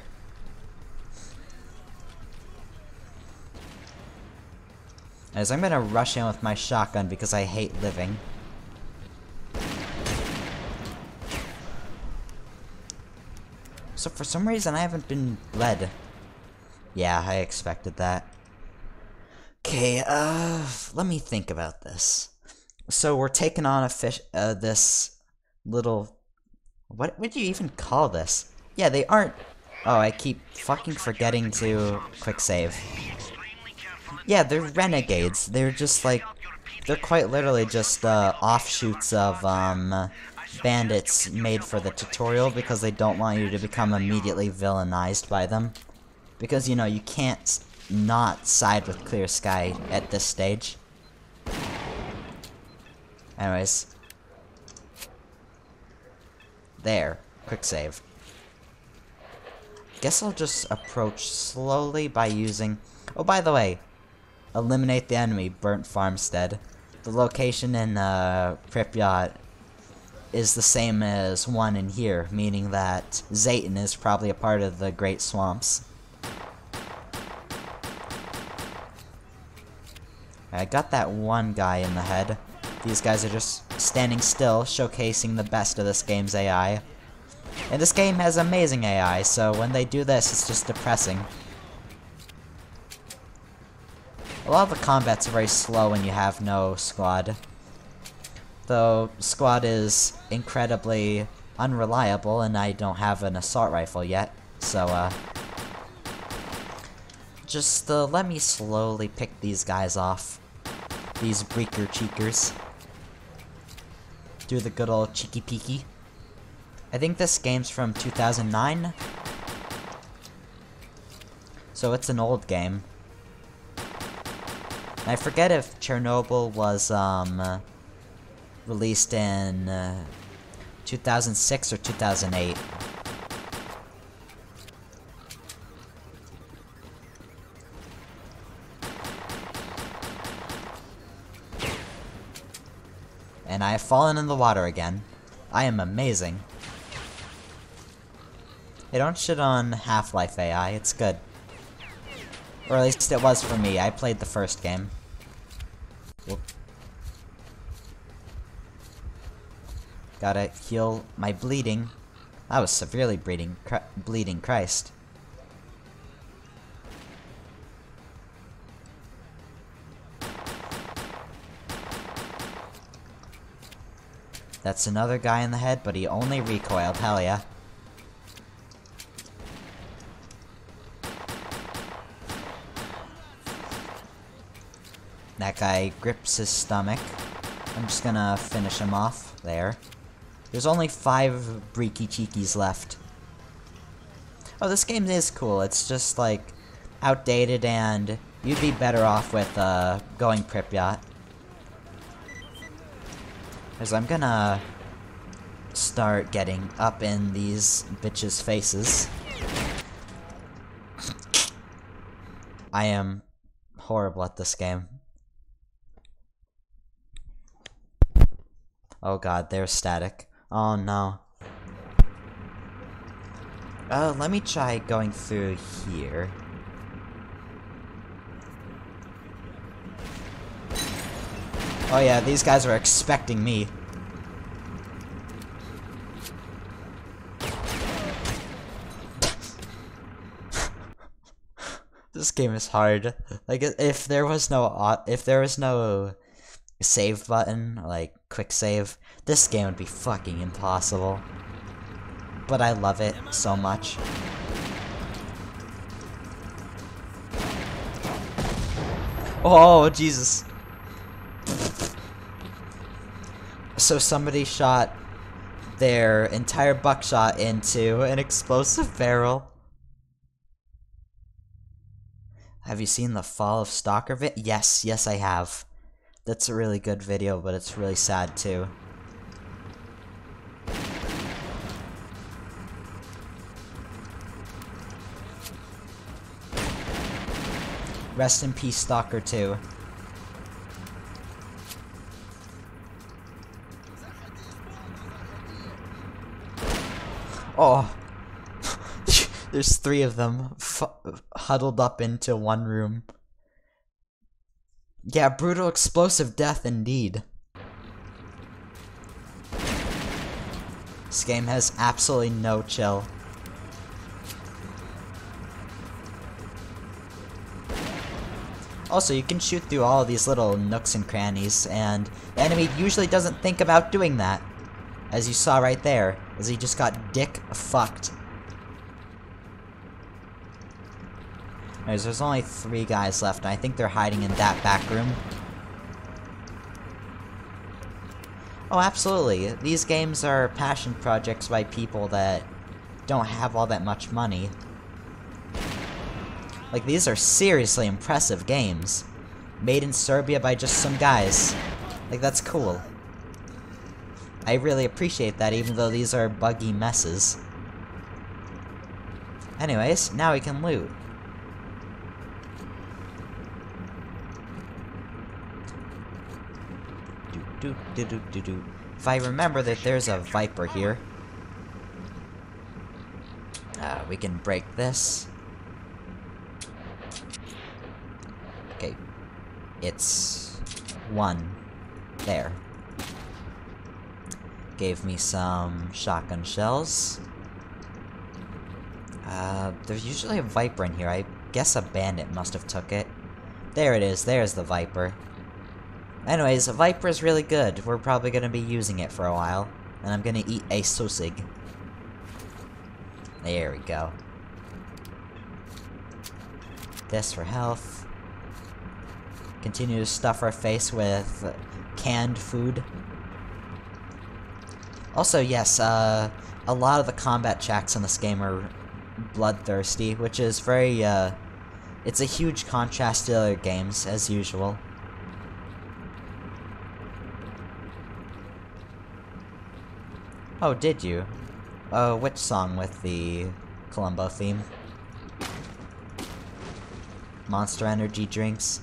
As I'm gonna rush in with my shotgun because I hate living. So for some reason I haven't been bled. Yeah, I expected that. Okay, let me think about this. So we're taking on a fish, this little... What would you even call this? Yeah, they aren't... Oh, I keep fucking forgetting to quick save. Yeah, they're renegades. They're just like... They're quite literally just offshoots of bandits made for the tutorial because they don't want you to become immediately villainized by them. Because, you know, you can't not side with Clear Sky at this stage. Anyways. There. Quick save. Guess I'll just approach slowly by using... Oh, by the way. Eliminate the enemy, Burnt Farmstead. The location in Pripyat is the same as one in here, meaning that Zayton is probably a part of the Great Swamps. I got that one guy in the head. These guys are just standing still, showcasing the best of this game's AI. And this game has amazing AI, so when they do this, it's just depressing. A lot of the combat's very slow when you have no squad. Though, squad is incredibly unreliable, and I don't have an assault rifle yet, so, just, let me slowly pick these guys off. These breaker cheekers. Do the good old cheeky peeky. I think this game's from 2009. So it's an old game. I forget if Chernobyl was, released in, 2006 or 2008. And I have fallen in the water again. I am amazing. Hey, don't shit on Half-Life AI, it's good. Or at least it was for me, I played the first game. Whoop. Gotta heal my bleeding. I was severely bleeding, Christ. That's another guy in the head, but he only recoiled, hell yeah. That guy grips his stomach. I'm just gonna finish him off there. There's only 5 Breaky Cheekies left. Oh, this game is cool. It's just, like, outdated, and you'd be better off with, going Pripyat. Because I'm gonna start getting up in these bitches' faces. I am horrible at this game. Oh god, there's static. Oh no. Oh, let me try going through here. Oh yeah, these guys are expecting me. This game is hard. Like, if there was no save button, like quick save, this game would be fucking impossible. But I love it so much. Oh, Jesus. So somebody shot their entire buckshot into an explosive barrel. Have you seen the Fall of Stalker Yes, yes I have. That's a really good video, but it's really sad too. Rest in peace, Stalker 2. Oh. There's 3 of them huddled up into one room. Yeah, brutal explosive death indeed. This game has absolutely no chill. Also, you can shoot through all of these little nooks and crannies, and the enemy usually doesn't think about doing that. As you saw right there, as he just got dick fucked. Anyways, there's only 3 guys left, and I think they're hiding in that back room. Oh, absolutely. These games are passion projects by people that don't have all that much money. Like, these are seriously impressive games. Made in Serbia by just some guys. Like, that's cool. I really appreciate that, even though these are buggy messes. Anyways, now we can loot. If I remember that there's a Viper here. We can break this. Okay. It's 1. There. Gave me some shotgun shells. There's usually a Viper in here. I guess a bandit must have took it. There it is. There's the Viper. Anyways, a Viper is really good. We're probably gonna be using it for a while. And I'm gonna eat a sausage. There we go. This for health. Continue to stuff our face with canned food. Also, yes, a lot of the combat tracks in this game are bloodthirsty, which is very, it's a huge contrast to other games, as usual. Oh, did you? Oh, which song with the Columbo theme? Monster Energy drinks?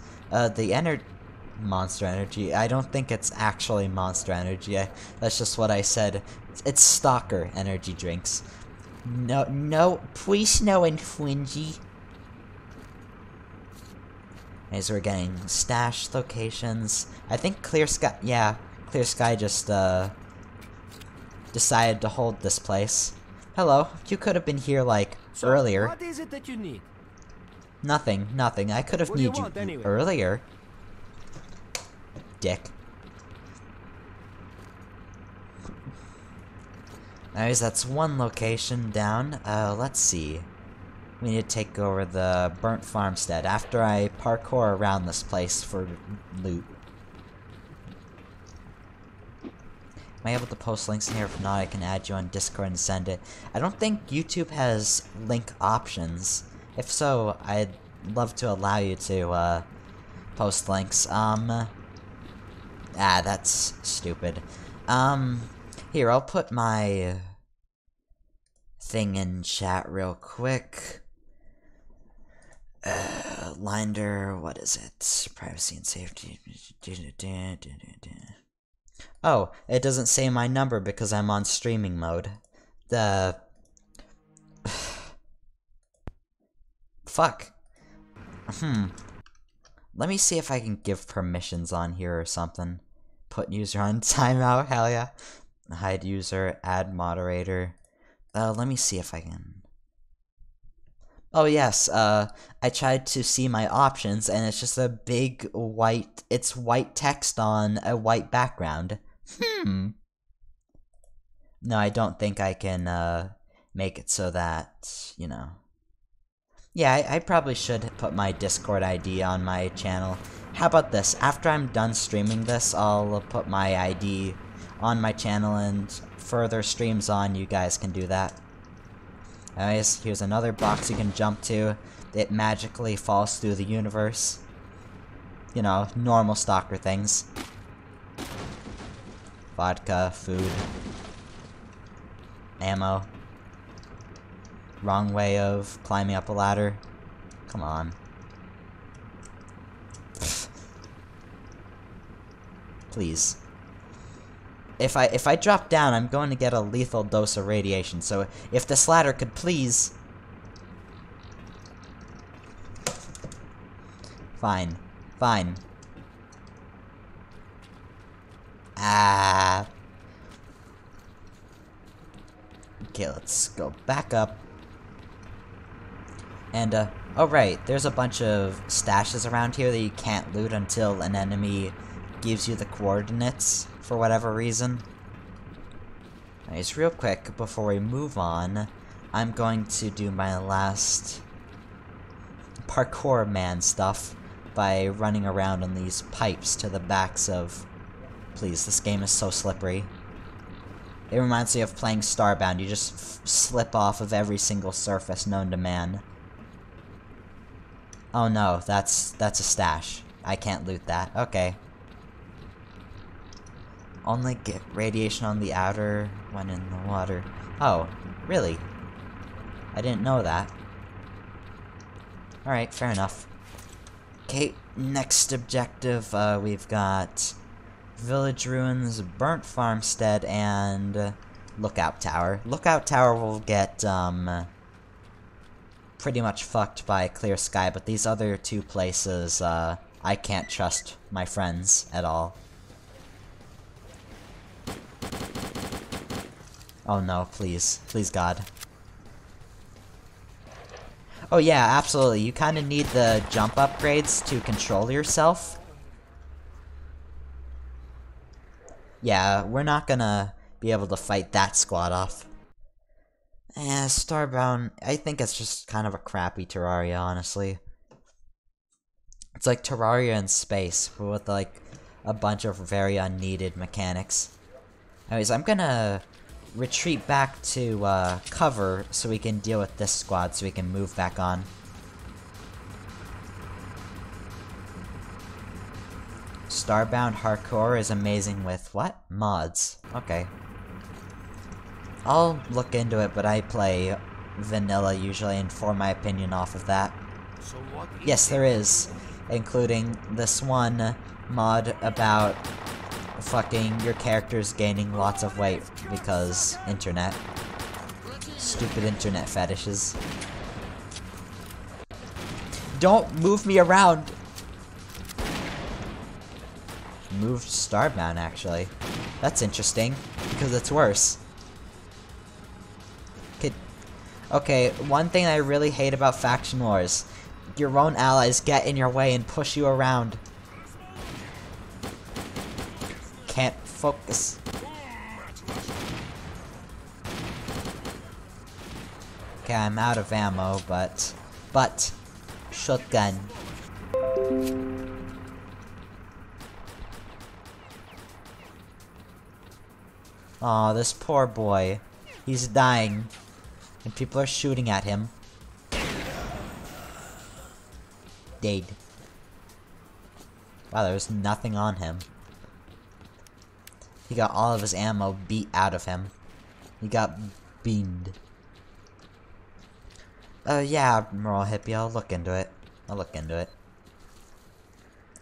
Monster Energy. I don't think it's actually Monster Energy. That's just what I said. It's Stalker energy drinks. No, please no infringy. As we're getting stash locations. I think Clear Sky, yeah, Clear Sky just, decided to hold this place. Hello, you could have been here, like, earlier. What is it that you need? Nothing. I could have What do you needed you want, anyway? earlier. Dick. Anyways, that's 1 location down. Let's see. We need to take over the burnt farmstead after I parkour around this place for loot. Am I able to post links in here? If not, I can add you on Discord and send it. I don't think YouTube has link options. If so, I'd love to allow you to, post links. That's stupid. Here, I'll put my thing in chat real quick. Linder, what is it? Privacy and safety. Oh, it doesn't say my number because I'm on streaming mode. Fuck. Let me see if I can give permissions on here or something. Put user on timeout, hell yeah. Hide user, add moderator. Let me see if I can. Oh yes, I tried to see my options and it's just a big white, it's white text on a white background. No, I don't think I can, make it so that, you know. Yeah, I probably should put my Discord ID on my channel. How about this? After I'm done streaming this, I'll put my ID on my channel, and further streams on, you guys can do that. Anyways, here's another box you can jump to. It magically falls through the universe. You know, normal Stalker things. Vodka, food, ammo. Wrong way of climbing up a ladder. Come on. Please. If I drop down, I'm going to get a lethal dose of radiation, so if this ladder could please... Fine. Fine. Okay, let's go back up. And, Oh right, there's a bunch of stashes around here that you can't loot until an enemy gives you the coordinates, for whatever reason. Anyways, real quick, before we move on, I'm going to do my last parkour man stuff by running around on these pipes to the backs of... Please, this game is so slippery. It reminds me of playing Starbound. You just slip off of every single surface known to man. Oh no, that's a stash. I can't loot that. Okay. Only get radiation on the outer when in the water. Oh, really? I didn't know that. Alright, fair enough. Okay, next objective, we've got Village Ruins, Burnt Farmstead, and Lookout Tower. Lookout Tower will get, pretty much fucked by Clear Sky, but these other two places, I can't trust my friends at all. Oh no, please. Please, God. Oh yeah, absolutely. You kinda need the jump upgrades to control yourself. Yeah, we're not gonna be able to fight that squad off. Starbound, I think it's just kind of a crappy Terraria, honestly. It's like Terraria in space, but with like a bunch of very unneeded mechanics. Anyways, I'm gonna retreat back to cover so we can deal with this squad so we can move back on. Starbound Hardcore is amazing with what? Mods. Okay. I'll look into it, but I play vanilla usually and form my opinion off of that. So what is Yes, there is, including this one mod about fucking your characters gaining lots of weight because internet. Stupid internet fetishes. Don't move me around! Moved Starbound, actually. That's interesting, because it's worse. Okay, one thing I really hate about faction wars. Your own allies get in your way and push you around. Can't focus. Okay, I'm out of ammo, but shotgun. Aw, this poor boy. He's dying. And people are shooting at him. Dead. Wow, there was nothing on him. He got all of his ammo beat out of him. He got beamed. Yeah, Admiral Hippie, I'll look into it.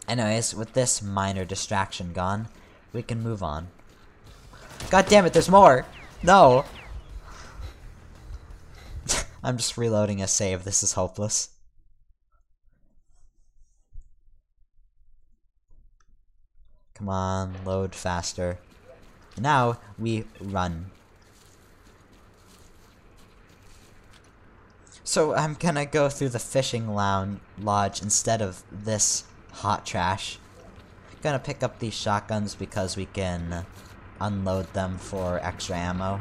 Anyways, with this minor distraction gone, we can move on. God damn it, there's more! No! I'm just reloading a save, this is hopeless. Come on, load faster. Now, we run. So I'm gonna go through the fishing lodge instead of this hot trash. Gonna pick up these shotguns because we can unload them for extra ammo.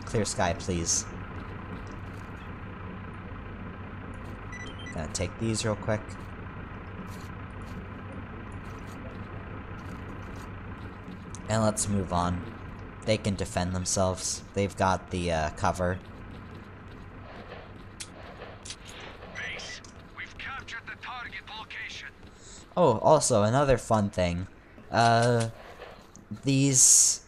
Clear sky, please. Gonna take these real quick. And let's move on. They can defend themselves. They've got the cover. Base, we've captured the target location. Oh, also, another fun thing. These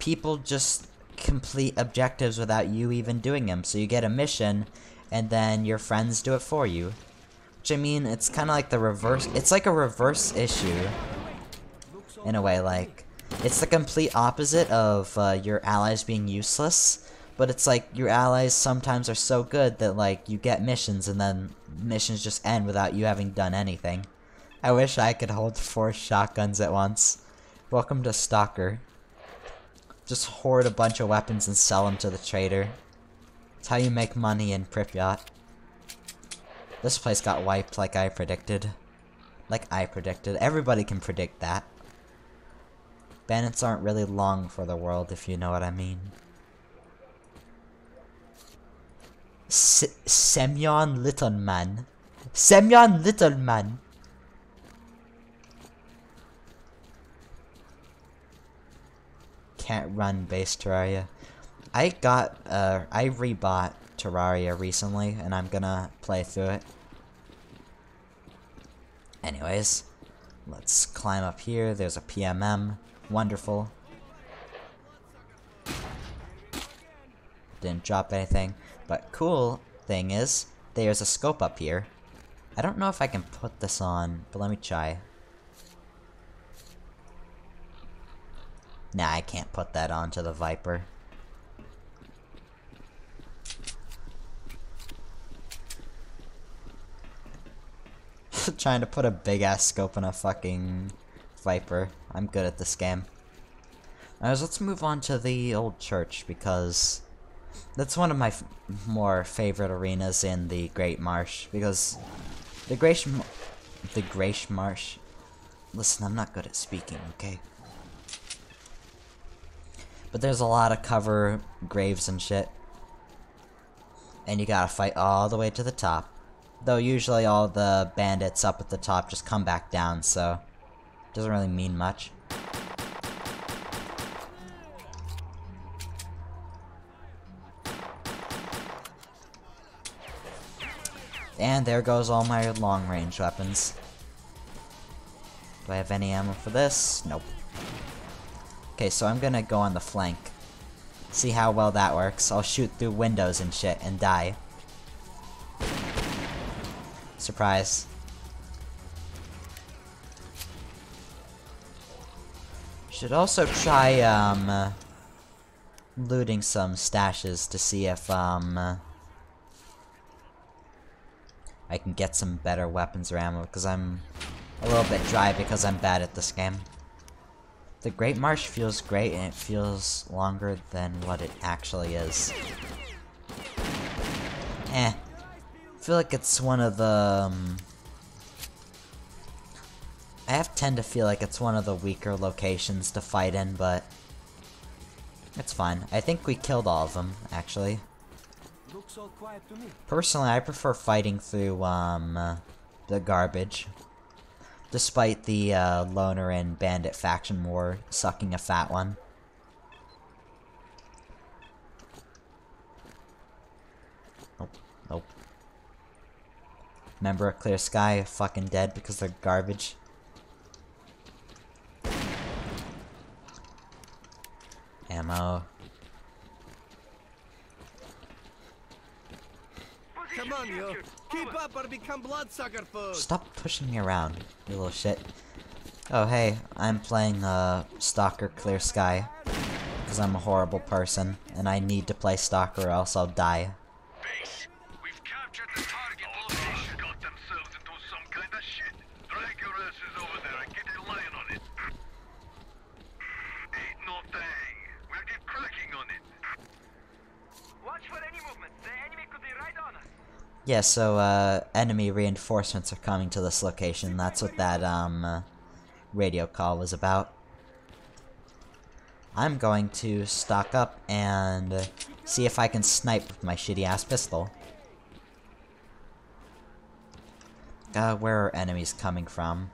people just complete objectives without you even doing them. So you get a mission, and then your friends do it for you. Which, I mean, it's kind of like the reverse. It's like a reverse issue. In a way, like, it's the complete opposite of your allies being useless. But it's like your allies sometimes are so good that, like, you get missions, and then missions just end without you having done anything. I wish I could hold 4 shotguns at once. Welcome to Stalker. Just hoard a bunch of weapons and sell them to the trader. It's how you make money in Pripyat. This place got wiped like I predicted. Everybody can predict that. Bandits aren't really long for the world, if you know what I mean. Semyon Littleman. Semyon Littleman! Can't run base Terraria. I rebought Terraria recently, and I'm gonna play through it. Anyways, let's climb up here. There's a PMM. Wonderful. Didn't drop anything. But cool thing is, there's a scope up here. I don't know if I can put this on, but let me try. Nah, I can't put that onto the Viper. Trying to put a big ass scope on a fucking Viper. I'm good at this game. Anyways, let's move on to the old church because that's one of my more favorite arenas in the Great Marsh. Because the Great Marsh. Listen, I'm not good at speaking, okay? But there's a lot of cover graves and shit. And you gotta fight all the way to the top. Though usually all the bandits up at the top just come back down, so it doesn't really mean much. And there goes all my long-range weapons. Do I have any ammo for this? Nope. Okay, so I'm gonna go on the flank. See how well that works. I'll shoot through windows and shit and die. Surprise. Should also try, looting some stashes to see if, I can get some better weapons or ammo, because I'm a little bit dry because I'm bad at this game. The Great Marsh feels great, and it feels longer than what it actually is. I feel like it's one of the... I tend to feel like it's one of the weaker locations to fight in, but it's fine. I think we killed all of them, actually. Looks all quiet to me. Personally, I prefer fighting through, the garbage. Despite the, loner and bandit faction war sucking a fat one. Nope. Nope. Remember Clear Sky fucking dead because they're garbage. Ammo. Come on, yo. Keep up or become bloodsucker food. Stop pushing me around, you little shit. Oh hey, I'm playing Stalker Clear Sky. Because I'm a horrible person, and I need to play Stalker or else I'll die. Base, we've captured the target location. Got themselves into some kind of shit. Drag your asses over there and get a line on it. Ain't no thing. We'll get cracking on it. Watch for any movement. The enemy could be right on us. Yeah, so, enemy reinforcements are coming to this location. That's what that, radio call was about. I'm going to stock up and see if I can snipe with my shitty-ass pistol. Where are enemies coming from?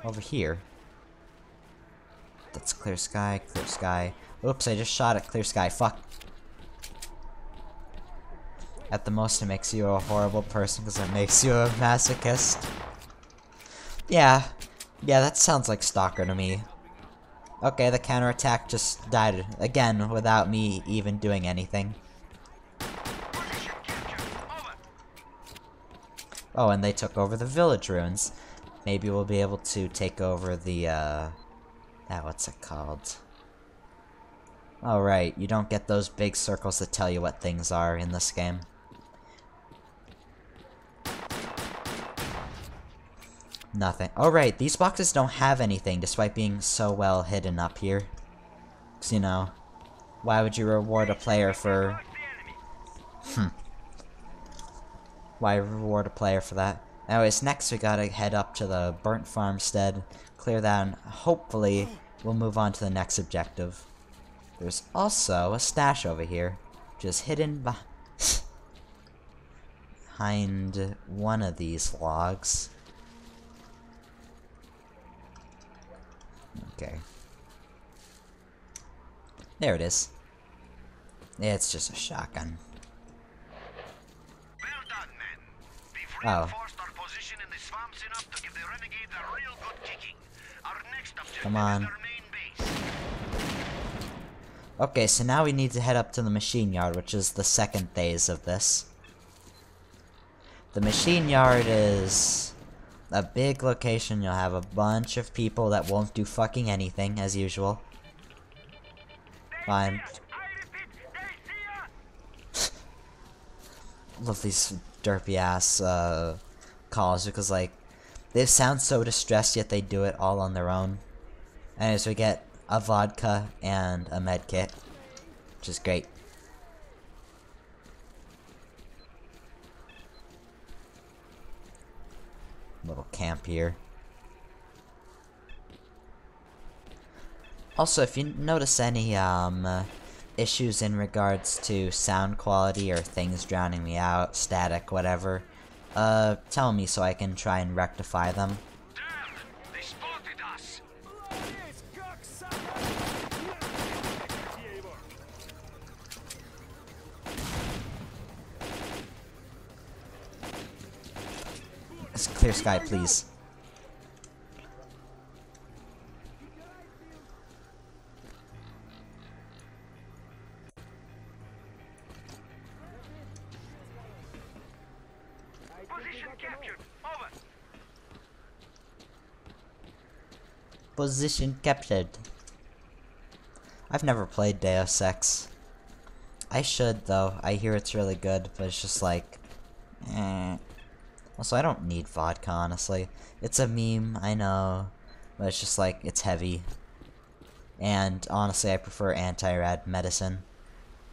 Over here. That's Clear Sky, Clear Sky. Oops, I just shot at Clear Sky. Fuck. At the most, it makes you a horrible person because it makes you a masochist. Yeah. Yeah, that sounds like Stalker to me. Okay, the counterattack just died again without me even doing anything. Oh, and they took over the village ruins. Maybe we'll be able to take over the, what's it called? Oh, right, you don't get those big circles that tell you what things are in this game. Nothing. Oh, right, these boxes don't have anything despite being so well hidden up here. 'Cause, you know, why would you reward a player for Why reward a player for that? Anyways, next we gotta head up to the burnt farmstead, clear that, and hopefully we'll move on to the next objective. There's also a stash over here, just hidden behind one of these logs. Okay. There it is. It's just a shotgun. Well done, men. We've Oh. reinforced our position in the swamps enough to give the renegades a real good kicking. Our next objective Come on. is their main base. Okay, so now we need to head up to the machine yard, which is the second phase of this. The machine yard is a big location. You'll have a bunch of people that won't do fucking anything, as usual. Fine. Love these derpy ass calls because, like, they sound so distressed, yet they do it all on their own. Anyways, we get a vodka and a med kit, which is great. Little camp here. Also, if you notice any issues in regards to sound quality or things drowning me out, static, whatever, tell me so I can try and rectify them. Damn! They spotted us! It's clear sky, please. Position captured. Over. Position captured. I've never played Deus Ex. I should, though. I hear it's really good, but it's just like, eh. Also, I don't need vodka, honestly. It's a meme, I know, but it's just like, it's heavy. And honestly, I prefer anti-rad medicine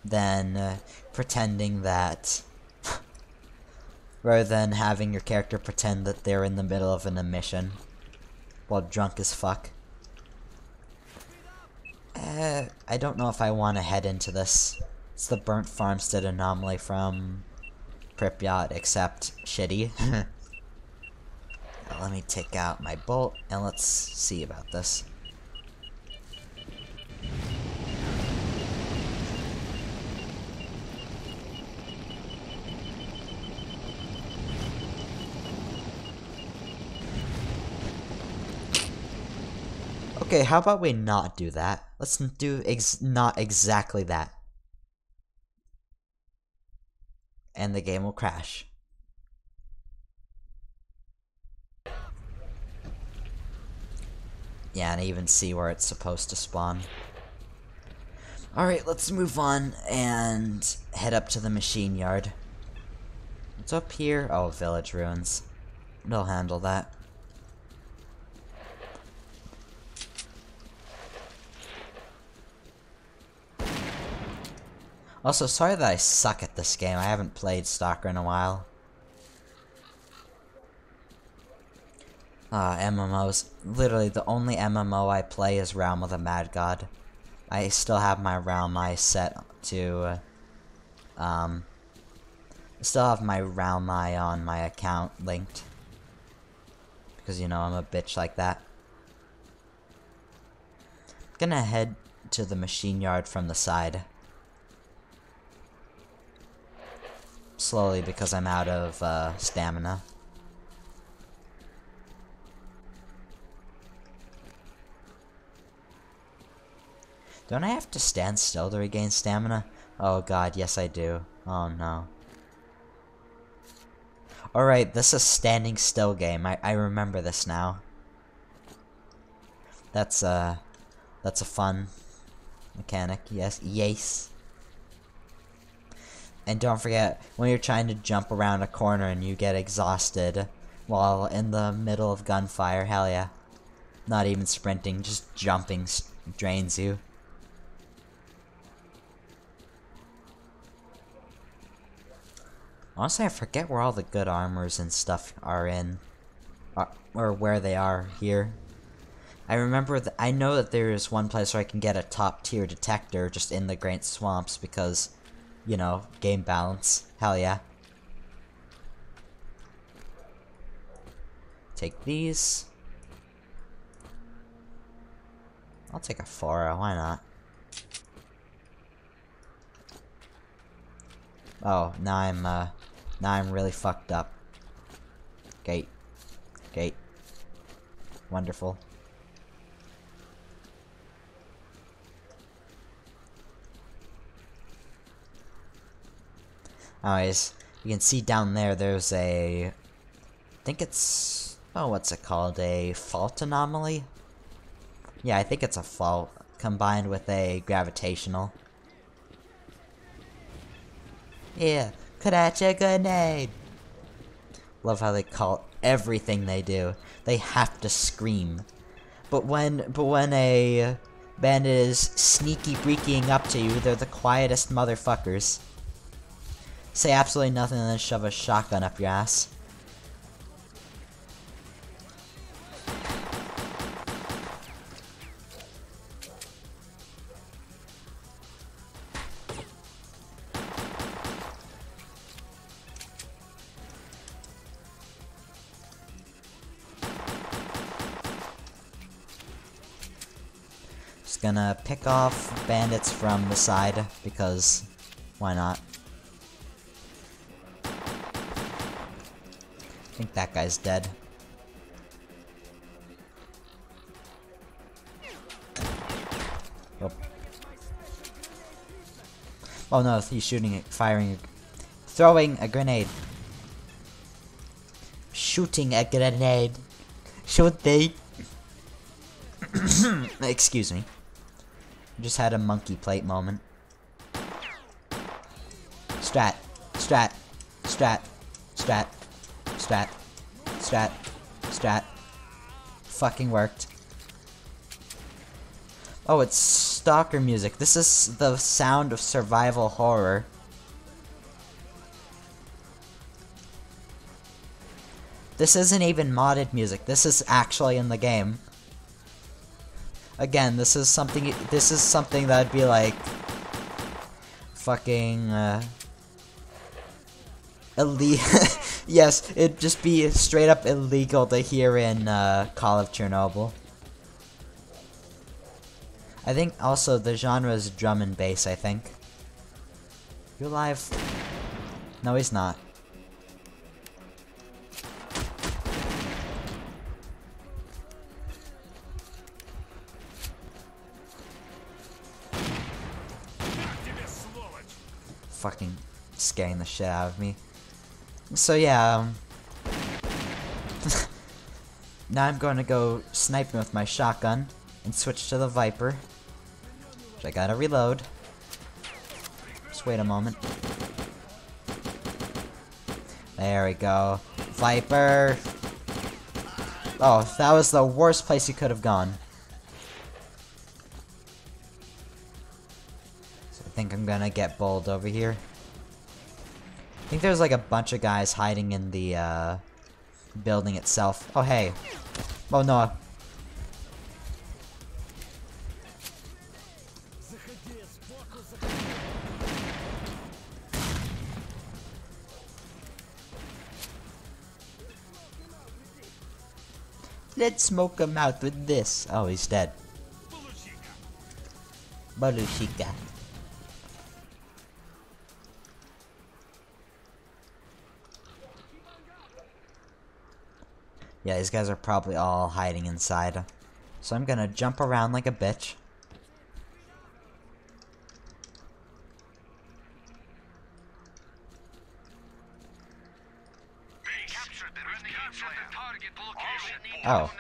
than pretending that... rather than having your character pretend that they're in the middle of an emission while drunk as fuck. I don't know if I want to head into this. It's the burnt farmstead anomaly from Pripyat, except shitty. Let me take out my bolt and let's see about this. Okay, how about we not do that? Let's do not exactly that. And the game will crash. Yeah, and I even see where it's supposed to spawn. Alright, let's move on and head up to the machine yard. What's up here? Oh, village ruins. They'll handle that. Also, sorry that I suck at this game. I haven't played Stalker in a while. MMOs. Literally, the only MMO I play is Realm of the Mad God. I still have my Realm Eye set to, I still have my Realm Eye on my account linked. Because, you know, I'm a bitch like that. I'm gonna head to the machine yard from the side. Slowly, because I'm out of stamina. Don't I have to stand still to regain stamina? Oh god, yes I do. Oh no. Alright, this is a standing still game. I remember this now. That's a fun mechanic. Yes, yes. And don't forget, when you're trying to jump around a corner and you get exhausted while in the middle of gunfire, hell yeah. Not even sprinting, just jumping drains you. Honestly, I forget where all the good armors and stuff are in. Or where they are here. I remember that I know that there is one place where I can get a top tier detector just in the Great Swamps because, you know, game balance. Hell yeah. Take these. I'll take a 4, why not? Oh, now I'm really fucked up. Gate. Gate. Wonderful. Anyways, you can see down there, there's I think it's, oh, what's it called? A fault anomaly? Yeah, I think it's a fault combined with a gravitational. Yeah, catch a grenade! Love how they call everything they do. They have to scream. But when a bandit is sneaky breaking up to you, they're the quietest motherfuckers. Say absolutely nothing and then shove a shotgun up your ass. Just gonna pick off bandits from the side, because why not? I think that guy's dead. Oh, oh no, he's shooting, throwing a grenade. Shooting a grenade. Shooting. Excuse me. Just had a monkey plate moment. Strat. Strat. Strat. Strat. Strat. Strat. Strat. Fucking worked. Oh, it's Stalker music. This is the sound of survival horror. This isn't even modded music. This is actually in the game. Again, this is something that'd be like fucking yes, it'd just be straight up illegal to hear in Call of Chernobyl. I think also the genre is drum and bass, I think. You're alive. No, he's not. Fucking scaring the shit out of me. So yeah, now I'm going to go sniping with my shotgun and switch to the Viper. Which I gotta reload. Just wait a moment. There we go. Viper! Oh, that was the worst place you could have gone. I think I'm gonna get bowled over here. I think there's like a bunch of guys hiding in the building itself. Oh hey. Oh no. Let's smoke him out with this. Oh, he's dead. Balushika. Yeah, these guys are probably all hiding inside. So I'm gonna jump around like a bitch. Oh.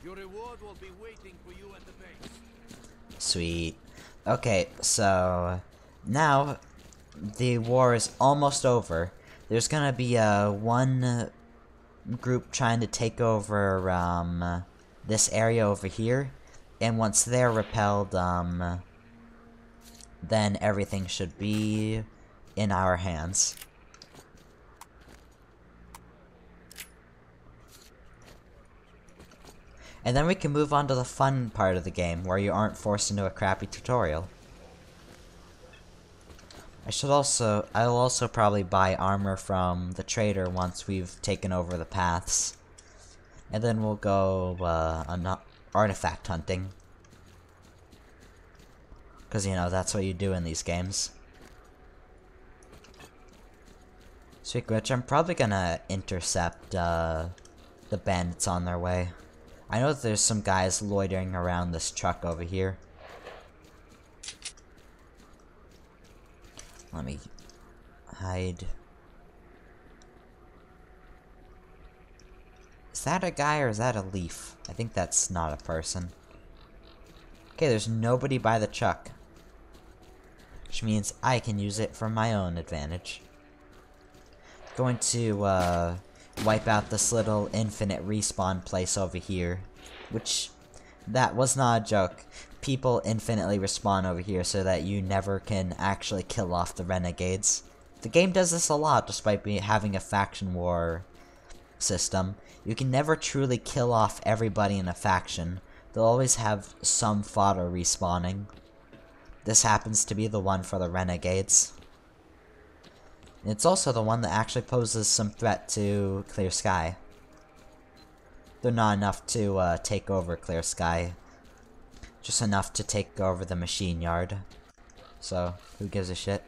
Your reward will be waiting for you at the base. Sweet. Okay, so now the war is almost over. There's gonna be one group trying to take over this area over here, and once they're repelled, then everything should be in our hands. And then we can move on to the fun part of the game, where you aren't forced into a crappy tutorial. I'll also probably buy armor from the trader once we've taken over the paths. And then we'll go, artifact hunting. Because, you know, that's what you do in these games. Speaking of which, I'm probably gonna intercept, the bandits on their way. I know that there's some guys loitering around this truck over here. Let me hide. Is that a guy or is that a leaf? I think that's not a person. Okay, there's nobody by the truck. Which means I can use it for my own advantage. Going to, wipe out this little infinite respawn place over here. Which, that was not a joke. People infinitely respawn over here so that you never can actually kill off the renegades. The game does this a lot despite having a faction war system. You can never truly kill off everybody in a faction. They'll always have some fodder respawning. This happens to be the one for the renegades. It's also the one that actually poses some threat to Clear Sky. They're not enough to take over Clear Sky. Just enough to take over the machine yard. So, who gives a shit?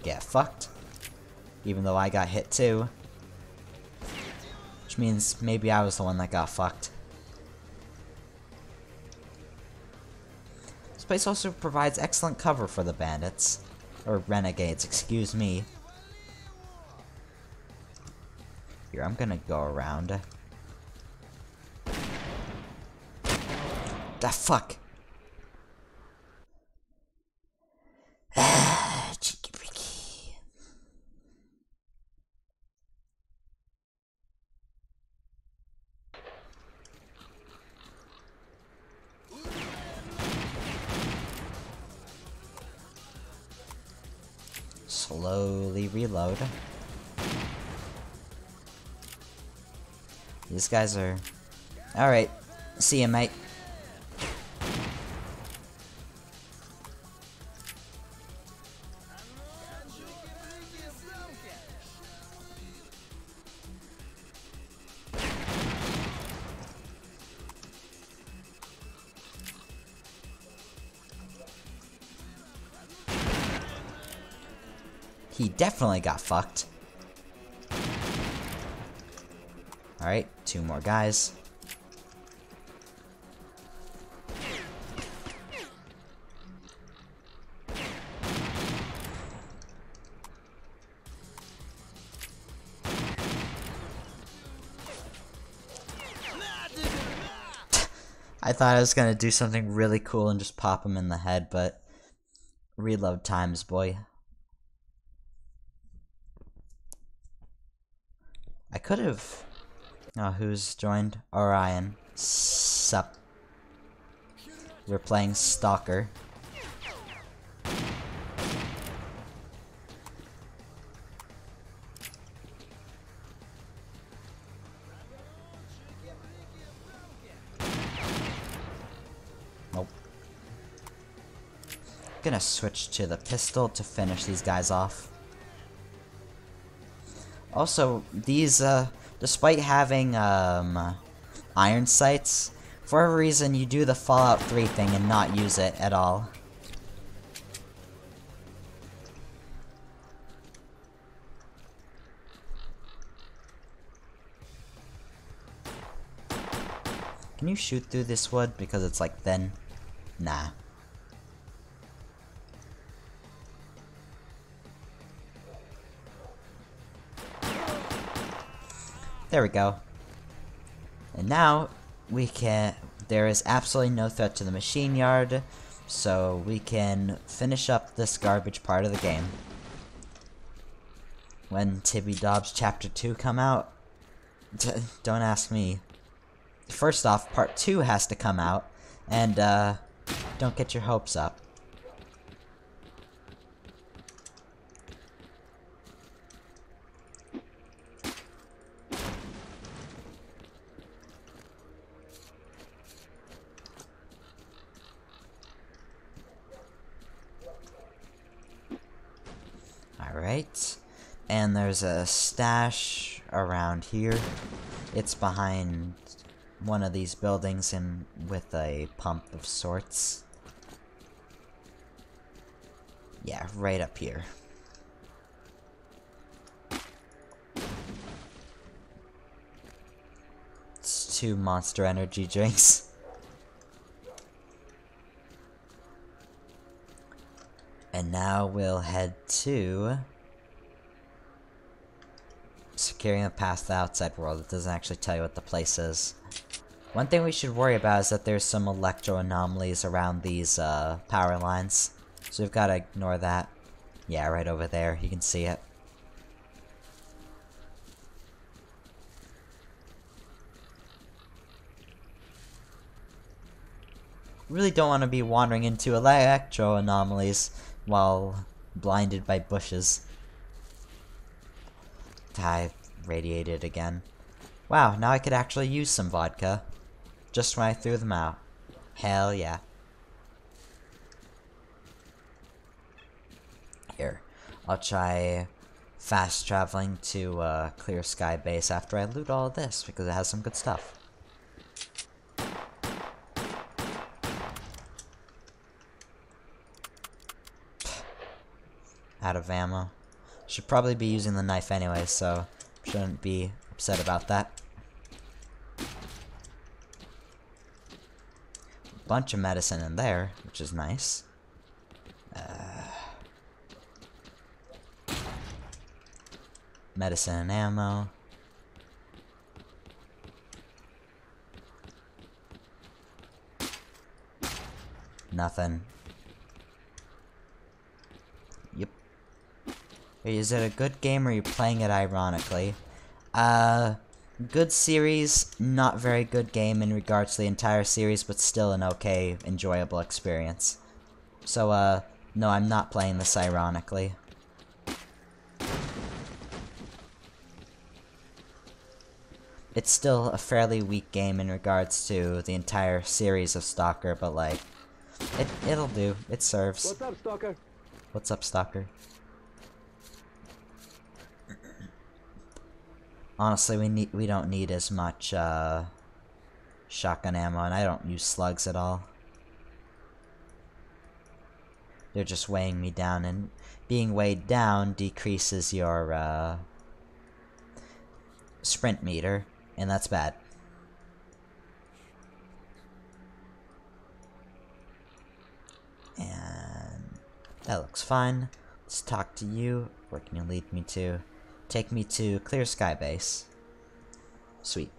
Get fucked. Even though I got hit too. Which means maybe I was the one that got fucked. This place also provides excellent cover for the bandits. Or renegades, excuse me. Here, I'm gonna go around. The fuck? Cheeky bricky. Slowly reload. These guys are... Alright. See ya, mate. He definitely got fucked. Alright, 2 more guys. I thought I was gonna do something really cool and just pop him in the head, but reload times, boy. I could have... Oh, who's joined? Orion. Sup. We're playing Stalker. Nope. Gonna switch to the pistol to finish these guys off. Also, these, despite having, iron sights, for a reason you do the Fallout 3 thing and not use it at all. Can you shoot through this wood because it's like thin? Nah. There we go. And now we can, there is absolutely no threat to the machine yard, so we can finish up this garbage part of the game. When Tibby Dobbs Chapter 2 come out, don't ask me. First off, Part 2 has to come out, and don't get your hopes up. Alright, and there's a stash around here. It's behind one of these buildings and with a pump of sorts. Yeah, right up here. It's 2 Monster Energy drinks. And now we'll head to securing the path to the outside world. It doesn't actually tell you what the place is. One thing we should worry about is that there's some electro anomalies around these power lines. So we've got to ignore that. Yeah, right over there. You can see it. Really don't want to be wandering into electro anomalies while blinded by bushes. I radiated again. Wow, now I could actually use some vodka. Just when I threw them out. Hell yeah. Here, I'll try fast traveling to Clear Sky Base after I loot all of this, because it has some good stuff. Out of ammo. Should probably be using the knife anyway, so shouldn't be upset about that. Bunch of medicine in there, which is nice. Medicine and ammo. Nothing. Yep. Is it a good game or are you playing it ironically? Good series, not very good game in regards to the entire series, but still an okay, enjoyable experience. So, no, I'm not playing this ironically. It's still a fairly weak game in regards to the entire series of Stalker, but like, it'll do. It serves. What's up, Stalker? What's up, Stalker? Honestly, we don't need as much shotgun ammo, and I don't use slugs at all. They're just weighing me down, and being weighed down decreases your sprint meter, and that's bad. And that looks fine. Let's talk to you. Where can you lead me to? Take me to Clear Sky Base. Sweet.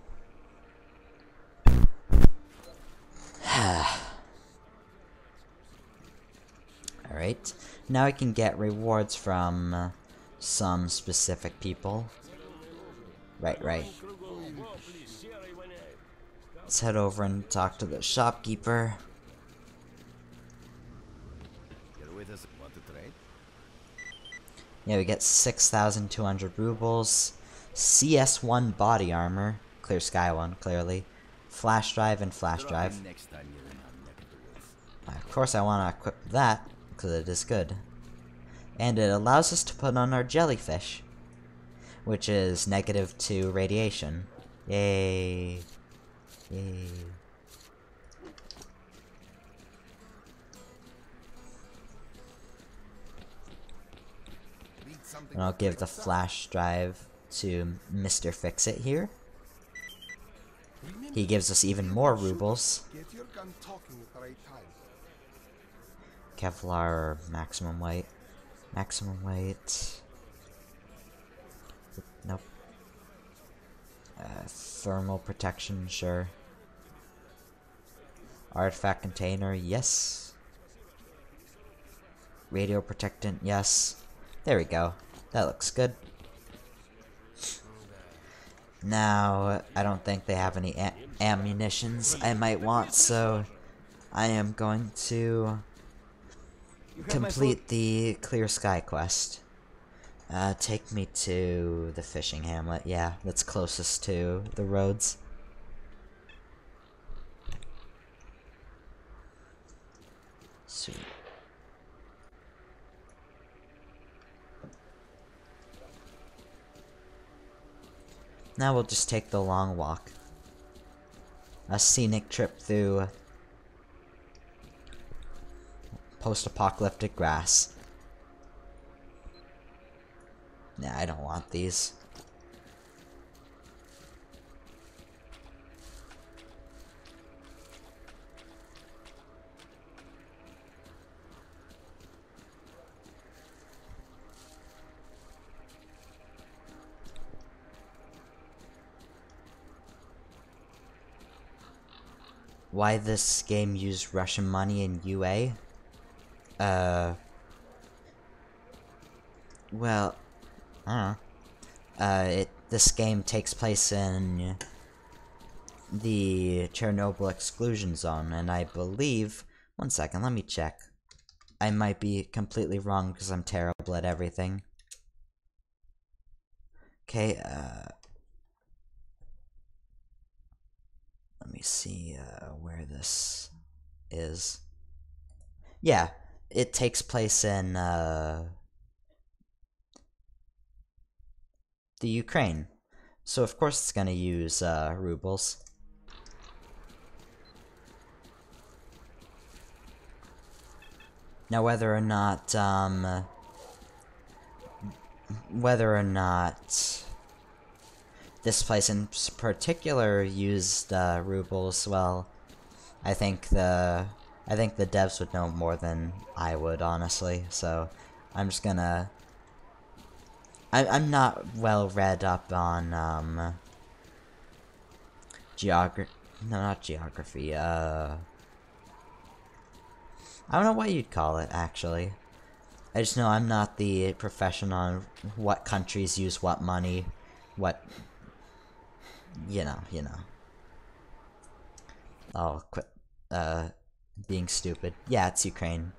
Alright. Now I can get rewards from some specific people. Right. Let's head over and talk to the shopkeeper. Yeah, we get 6,200 rubles, CS1 body armor, Clear Sky one, clearly, flash drive and flash drive. Of course I want to equip that, because it is good. And it allows us to put on our jellyfish, which is -2 radiation. Yay. Yay. And I'll give the flash drive to Mr. Fix-It here. He gives us even more rubles. Kevlar maximum weight. Maximum weight. Nope. Thermal protection, sure. Artifact container, yes. Radio protectant, yes. There we go. That looks good. Now, I don't think they have any ammunitions I might want, so I am going to complete the Clear Sky quest. Take me to the fishing hamlet. Yeah, that's closest to the roads. Sweet. Now we'll just take the long walk. A scenic trip through post-apocalyptic grass. Nah, I don't want these. Why this game used Russian money in UA? Well, I don't know. This game takes place in the Chernobyl exclusion zone, and I believe... One second, let me check. I might be completely wrong because I'm terrible at everything. Okay, let me see where this is. Yeah, it takes place in the Ukraine. So of course it's gonna use rubles. Now whether or not this place in particular used rubles, well, I think the devs would know more than I would, honestly. So I'm just gonna. I'm not well read up on geography. No, not geography. I don't know what you'd call it, actually. I just know I'm not the professional on what countries use what money, what. You know. Oh, quit. Being stupid. Yeah, it's Ukraine.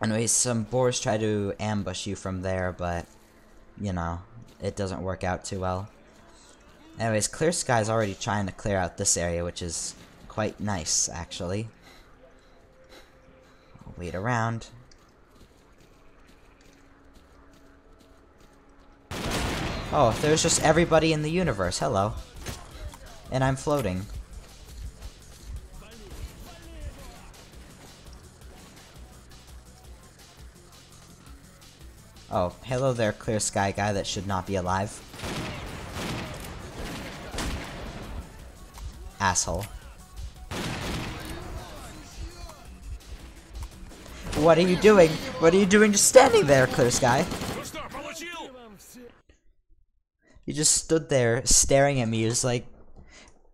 Anyways, some boars try to ambush you from there, but, you know, it doesn't work out too well. Anyways, Clear Sky's already trying to clear out this area, which is quite nice, actually. I'll wait around. Oh, there's just everybody in the universe. Hello. And I'm floating. Oh, hello there, Clear Sky guy that should not be alive. Asshole. What are you doing? What are you doing just standing there, Clear Sky? You just stood there staring at me. He was like,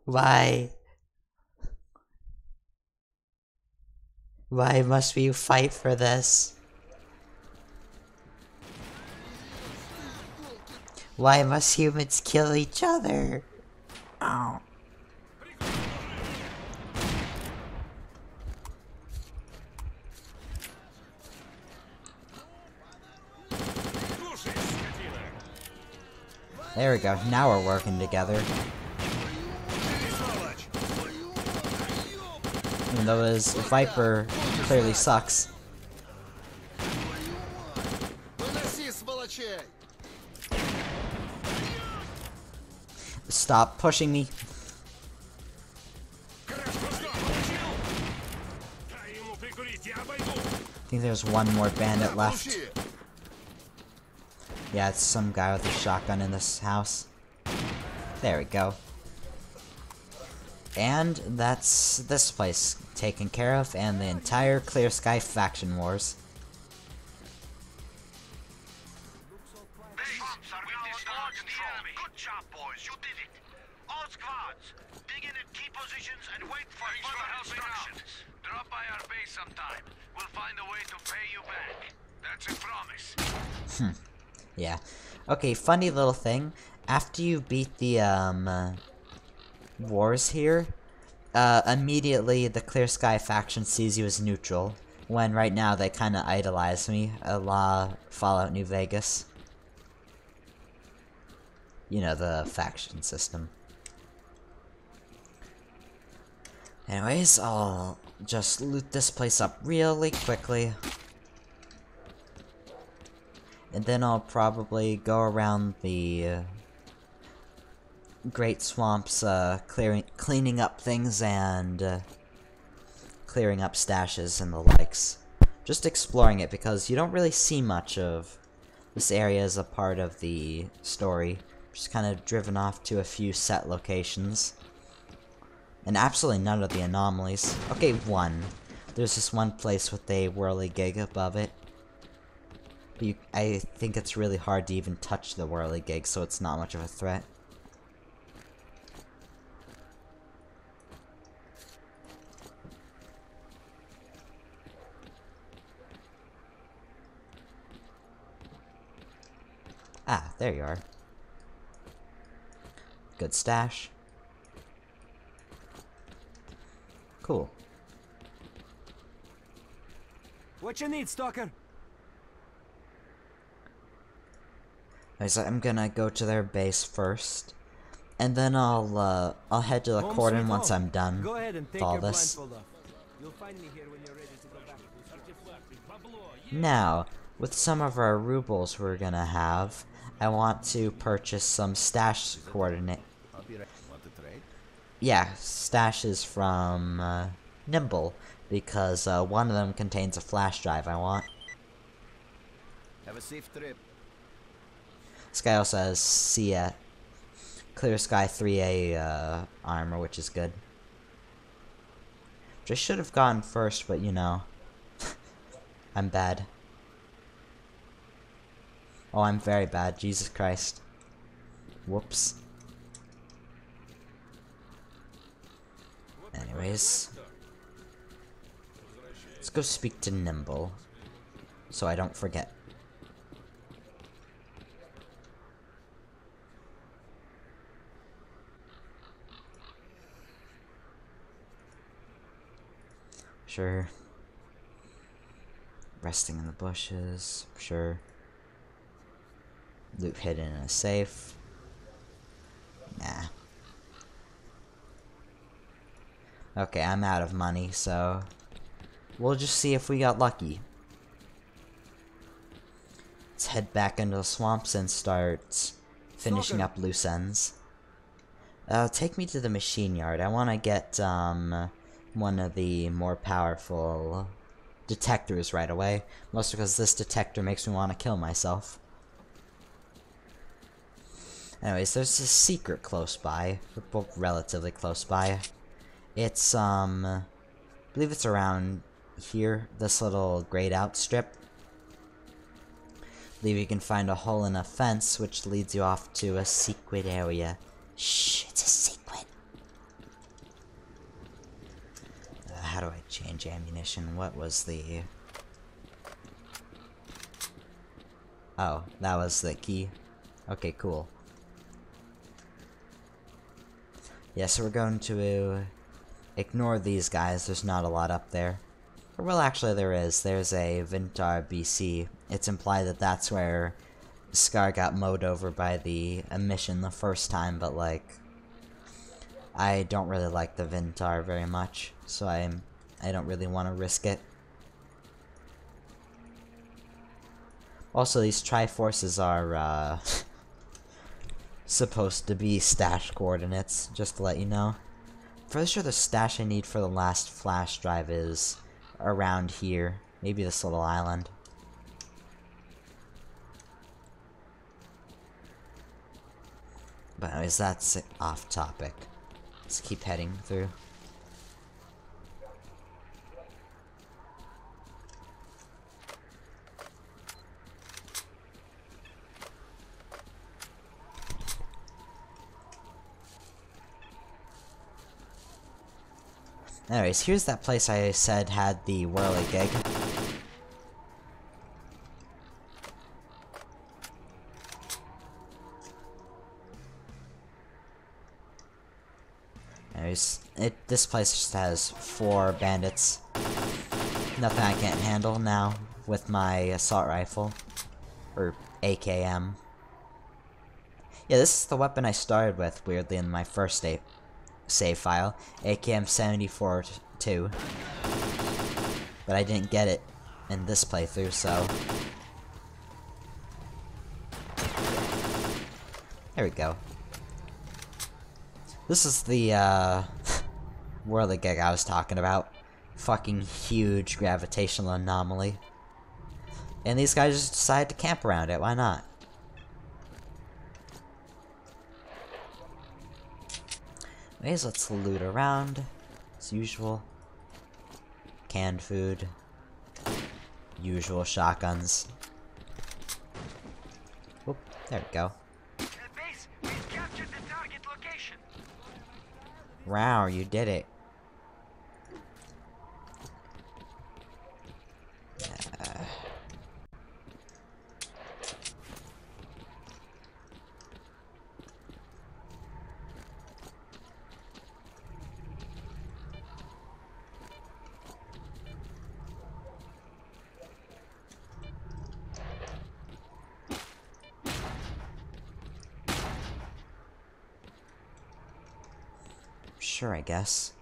why? Why must we fight for this? Why must humans kill each other? Oh. There we go, now we're working together. Even though his Viper clearly sucks. Stop pushing me. I think there's one more bandit left. Yeah, it's some guy with a shotgun in this house. There we go. And that's this place taken care of, and the entire Clear Sky faction wars. Swamps are now under control. Good job, boys. You did it. All squads, dig in at key positions and wait for further instructions. Drop by our base sometime. We'll find a way to pay you back. That's a promise. Yeah. Okay, funny little thing. After you beat the, wars here, immediately the Clear Sky faction sees you as neutral, when right now they kinda idolize me, a la Fallout New Vegas. You know, the faction system. Anyways, I'll just loot this place up really quickly. And then I'll probably go around the Great Swamps, cleaning up things and clearing up stashes and the likes. Just exploring it, because you don't really see much of this area as a part of the story. Just kind of driven off to a few set locations. And absolutely none of the anomalies. Okay, one. There's this one place with a whirligig above it. But I think it's really hard to even touch the whirligig, so it's not much of a threat. Ah, there you are. Good stash. Cool. What you need, Stalker? So I'm gonna go to their base first, and then I'll head to the Home cordon sweet once home. I'm done Go ahead and with take all your this. blindfold off. You'll find me here when you're ready to go back. Now, with some of our rubles we're gonna have, I want to purchase some stash coordinate. Want to trade? Yeah, stashes from Nimble, because one of them contains a flash drive I want. Have a safe trip. This guy also has Clear Sky 3A armor, which is good. Which I should have gone first, but you know, I'm bad. Oh, I'm very bad. Jesus Christ. Whoops. Anyways. Let's go speak to Nimble, so I don't forget. Sure. Resting in the bushes. Sure. Loot hidden in a safe. Nah. Okay, I'm out of money, so we'll just see if we got lucky. Let's head back into the swamps and start finishing up loose ends. Take me to the machine yard. I want to get one of the more powerful detectors right away. Mostly because this detector makes me want to kill myself. Anyways, there's a secret close by. We're both relatively close by. It's, I believe it's around here, this little grayed out strip. I believe you can find a hole in a fence, which leads you off to a secret area. Shh, it's a secret. How do I change ammunition? What was the... Oh, that was the key. Okay, cool. Yeah, so we're going to ignore these guys. There's not a lot up there. Or, well, actually there is. There's a Vintar BC. It's implied that that's where Scar got mowed over by the emission the first time, but, like, I don't really like the Vintar very much, so I don't really want to risk it. Also, these Triforces are, supposed to be stash coordinates, just to let you know. Pretty sure the stash I need for the last flash drive is around here. Maybe this little island. But anyways, that's off topic. let's keep heading through. Anyways, here's that place I said had the whirligig. Anyways, this place just has 4 bandits. Nothing I can't handle now with my assault rifle. Or AKM. Yeah, this is the weapon I started with, weirdly, in my first save file. AKM 74-2. But I didn't get it in this playthrough, so... There we go. This is the, whirligig I was talking about. Fucking huge gravitational anomaly. And these guys just decided to camp around it, why not? Anyways, let's loot around, as usual. Canned food. Usual shotguns. Oop, there we go. Base, we've captured the target location. Wow, you did it. Sure, I guess.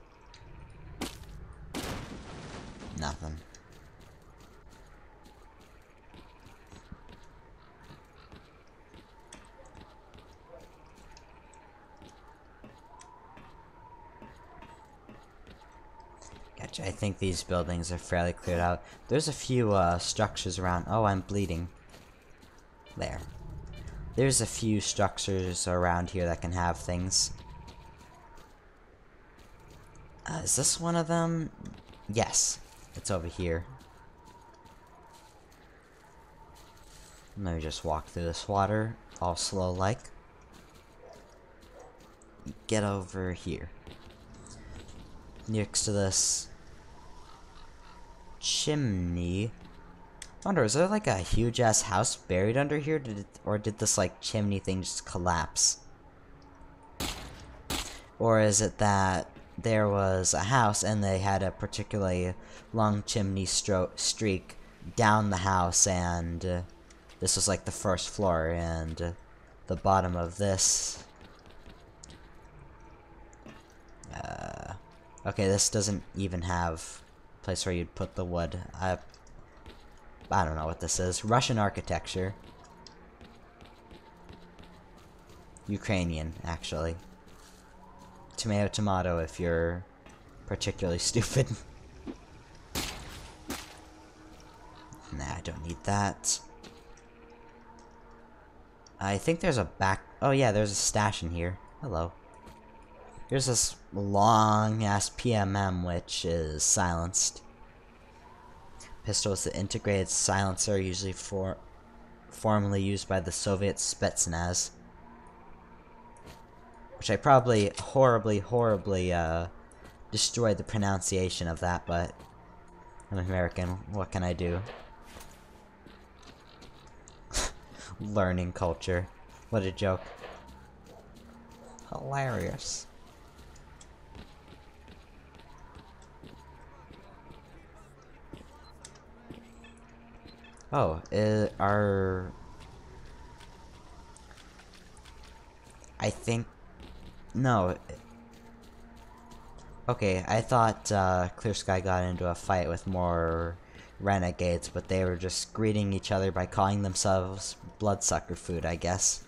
Nothing. Gotcha. I think these buildings are fairly cleared out. There's a few structures around. Oh, I'm bleeding. There. There's a few structures around here that can have things. Is this one of them? Yes. It's over here. Let me just walk through this water, all slow-like. Get over here. Next to this chimney. I wonder, is there like a huge-ass house buried under here? Or did this like chimney thing just collapse? Or is it that there was a house and they had a particularly long chimney streak down the house, and this was like the first floor, and the bottom of this... okay, this doesn't even have a place where you'd put the wood. I don't know what this is. Russian architecture. Ukrainian, actually. Tomato, tomato if you're particularly stupid. Nah, I don't need that. I think there's a back... Oh yeah, there's a stash in here. Hello. Here's this long-ass PMM, which is silenced. Pistol is the integrated silencer, usually formerly used by the Soviet Spetsnaz. Which I probably horribly destroyed the pronunciation of that, but I'm American, what can I do? Learning culture. What a joke. Hilarious. Oh, I think... No. Okay, I thought Clear Sky got into a fight with more renegades, but they were just greeting each other by calling themselves bloodsucker food, I guess.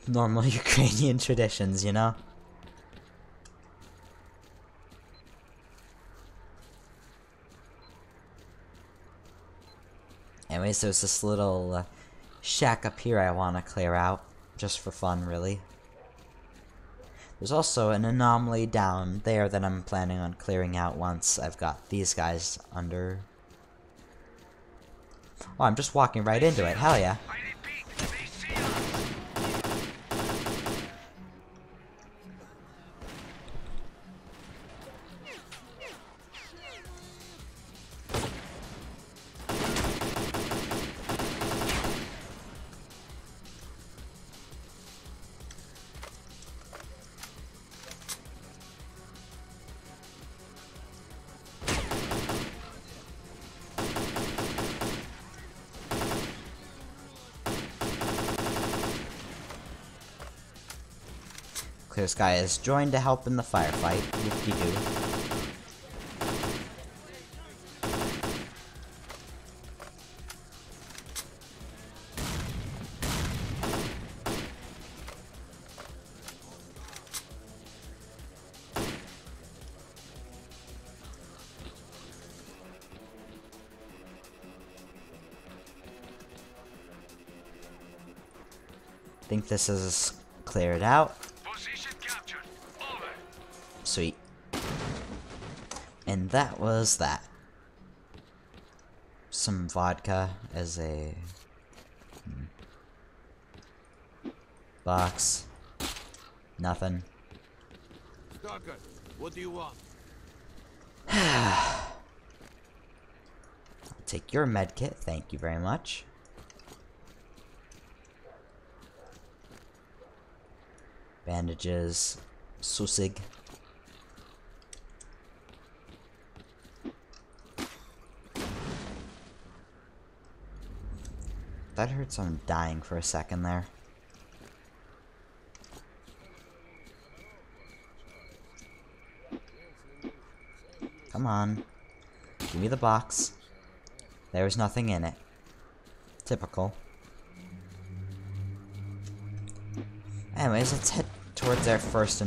Normal Ukrainian traditions, you know? Anyways, there's this little shack up here I want to clear out, just for fun, really. There's also an anomaly down there that I'm planning on clearing out once I've got these guys under. Oh, I'm just walking right into it. Hell yeah. Clear Sky has joined to help in the firefight. Whoop-de-doo. Think this is cleared out. Position captured. Over. Sweet. And that was that. Some vodka as a box. Nothing. Stalker, what do you want? I'll take your med kit, thank you very much. Bandages. Susig. That hurt someone dying for a second there. Come on. Give me the box. There's nothing in it. Typical. Anyways, let's head towards our first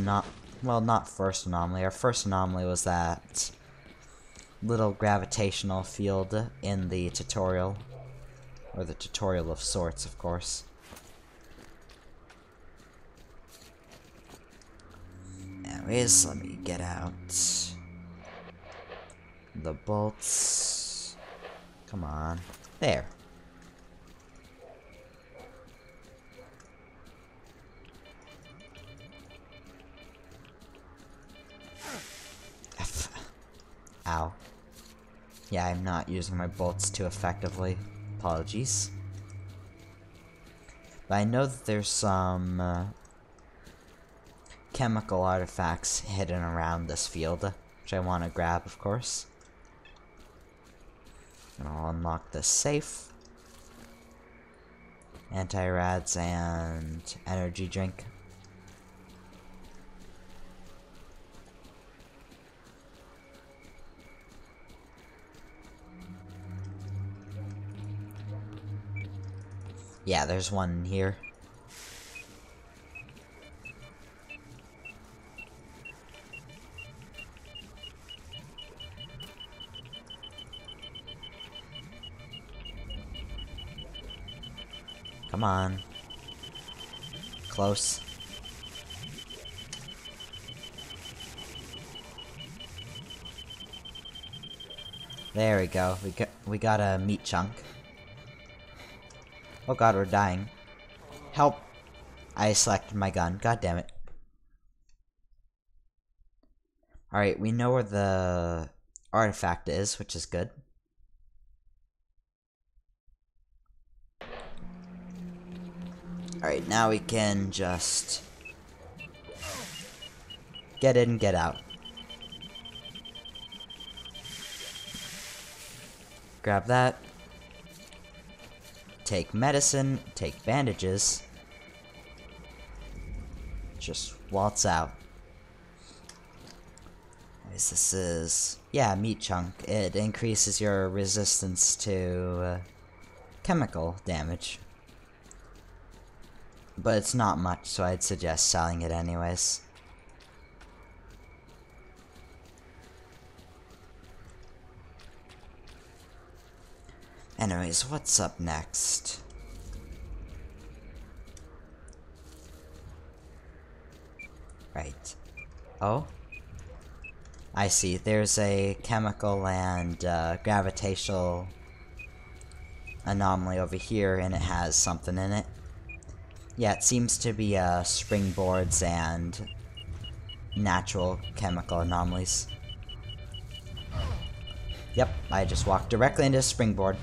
well, not first anomaly. Our first anomaly was that little gravitational field in the tutorial. Or the tutorial of sorts, of course. Anyways, let me get out the bolts. Come on. There. Ow. Yeah, I'm not using my bolts too effectively. Apologies. But I know that there's some chemical artifacts hidden around this field, which I want to grab, of course. And I'll unlock this safe. Anti-rads and energy drink. Yeah, there's one here. Come on. Close. There we go. We got a meat chunk. Oh god, we're dying. Help! I selected my gun. God damn it. Alright, we know where the artifact is, which is good. Alright, now we can just get in, get out. Grab that. Take medicine, take bandages. Just waltz out. This is, yeah, meat chunk. It increases your resistance to chemical damage. But it's not much, so I'd suggest selling it anyways. Anyways, what's up next? Right. Oh? I see. There's a chemical and gravitational anomaly over here, and it has something in it. Yeah, it seems to be springboards and natural chemical anomalies. Yep, I just walked directly into a springboard.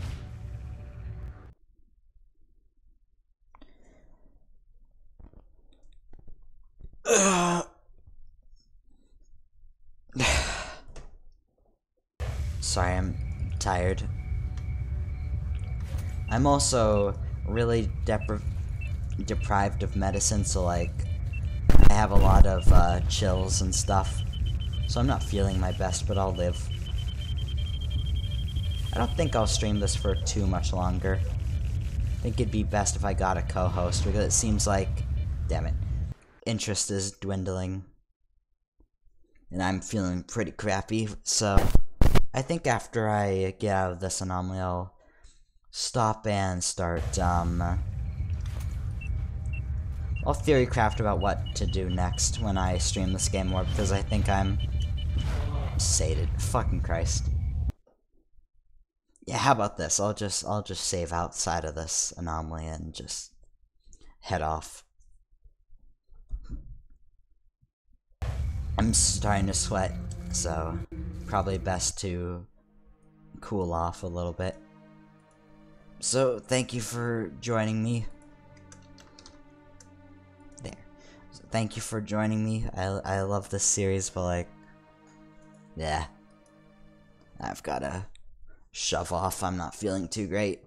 Sorry, I'm tired. I'm also really deprived of medicine, so like, I have a lot of chills and stuff. So I'm not feeling my best, but I'll live. I don't think I'll stream this for too much longer. I think it'd be best if I got a co-host, because it seems like, damn it, interest is dwindling. And I'm feeling pretty crappy, so I think after I get out of this anomaly, I'll stop and start, I'll theorycraft about what to do next when I stream this game more, because I think I'm sated. Fucking Christ. Yeah, how about this? I'll just save outside of this anomaly and just head off. I'm starting to sweat, so probably best to cool off a little bit. So, thank you for joining me. There. So, thank you for joining me. I love this series, but like, yeah. I've gotta shove off. I'm not feeling too great.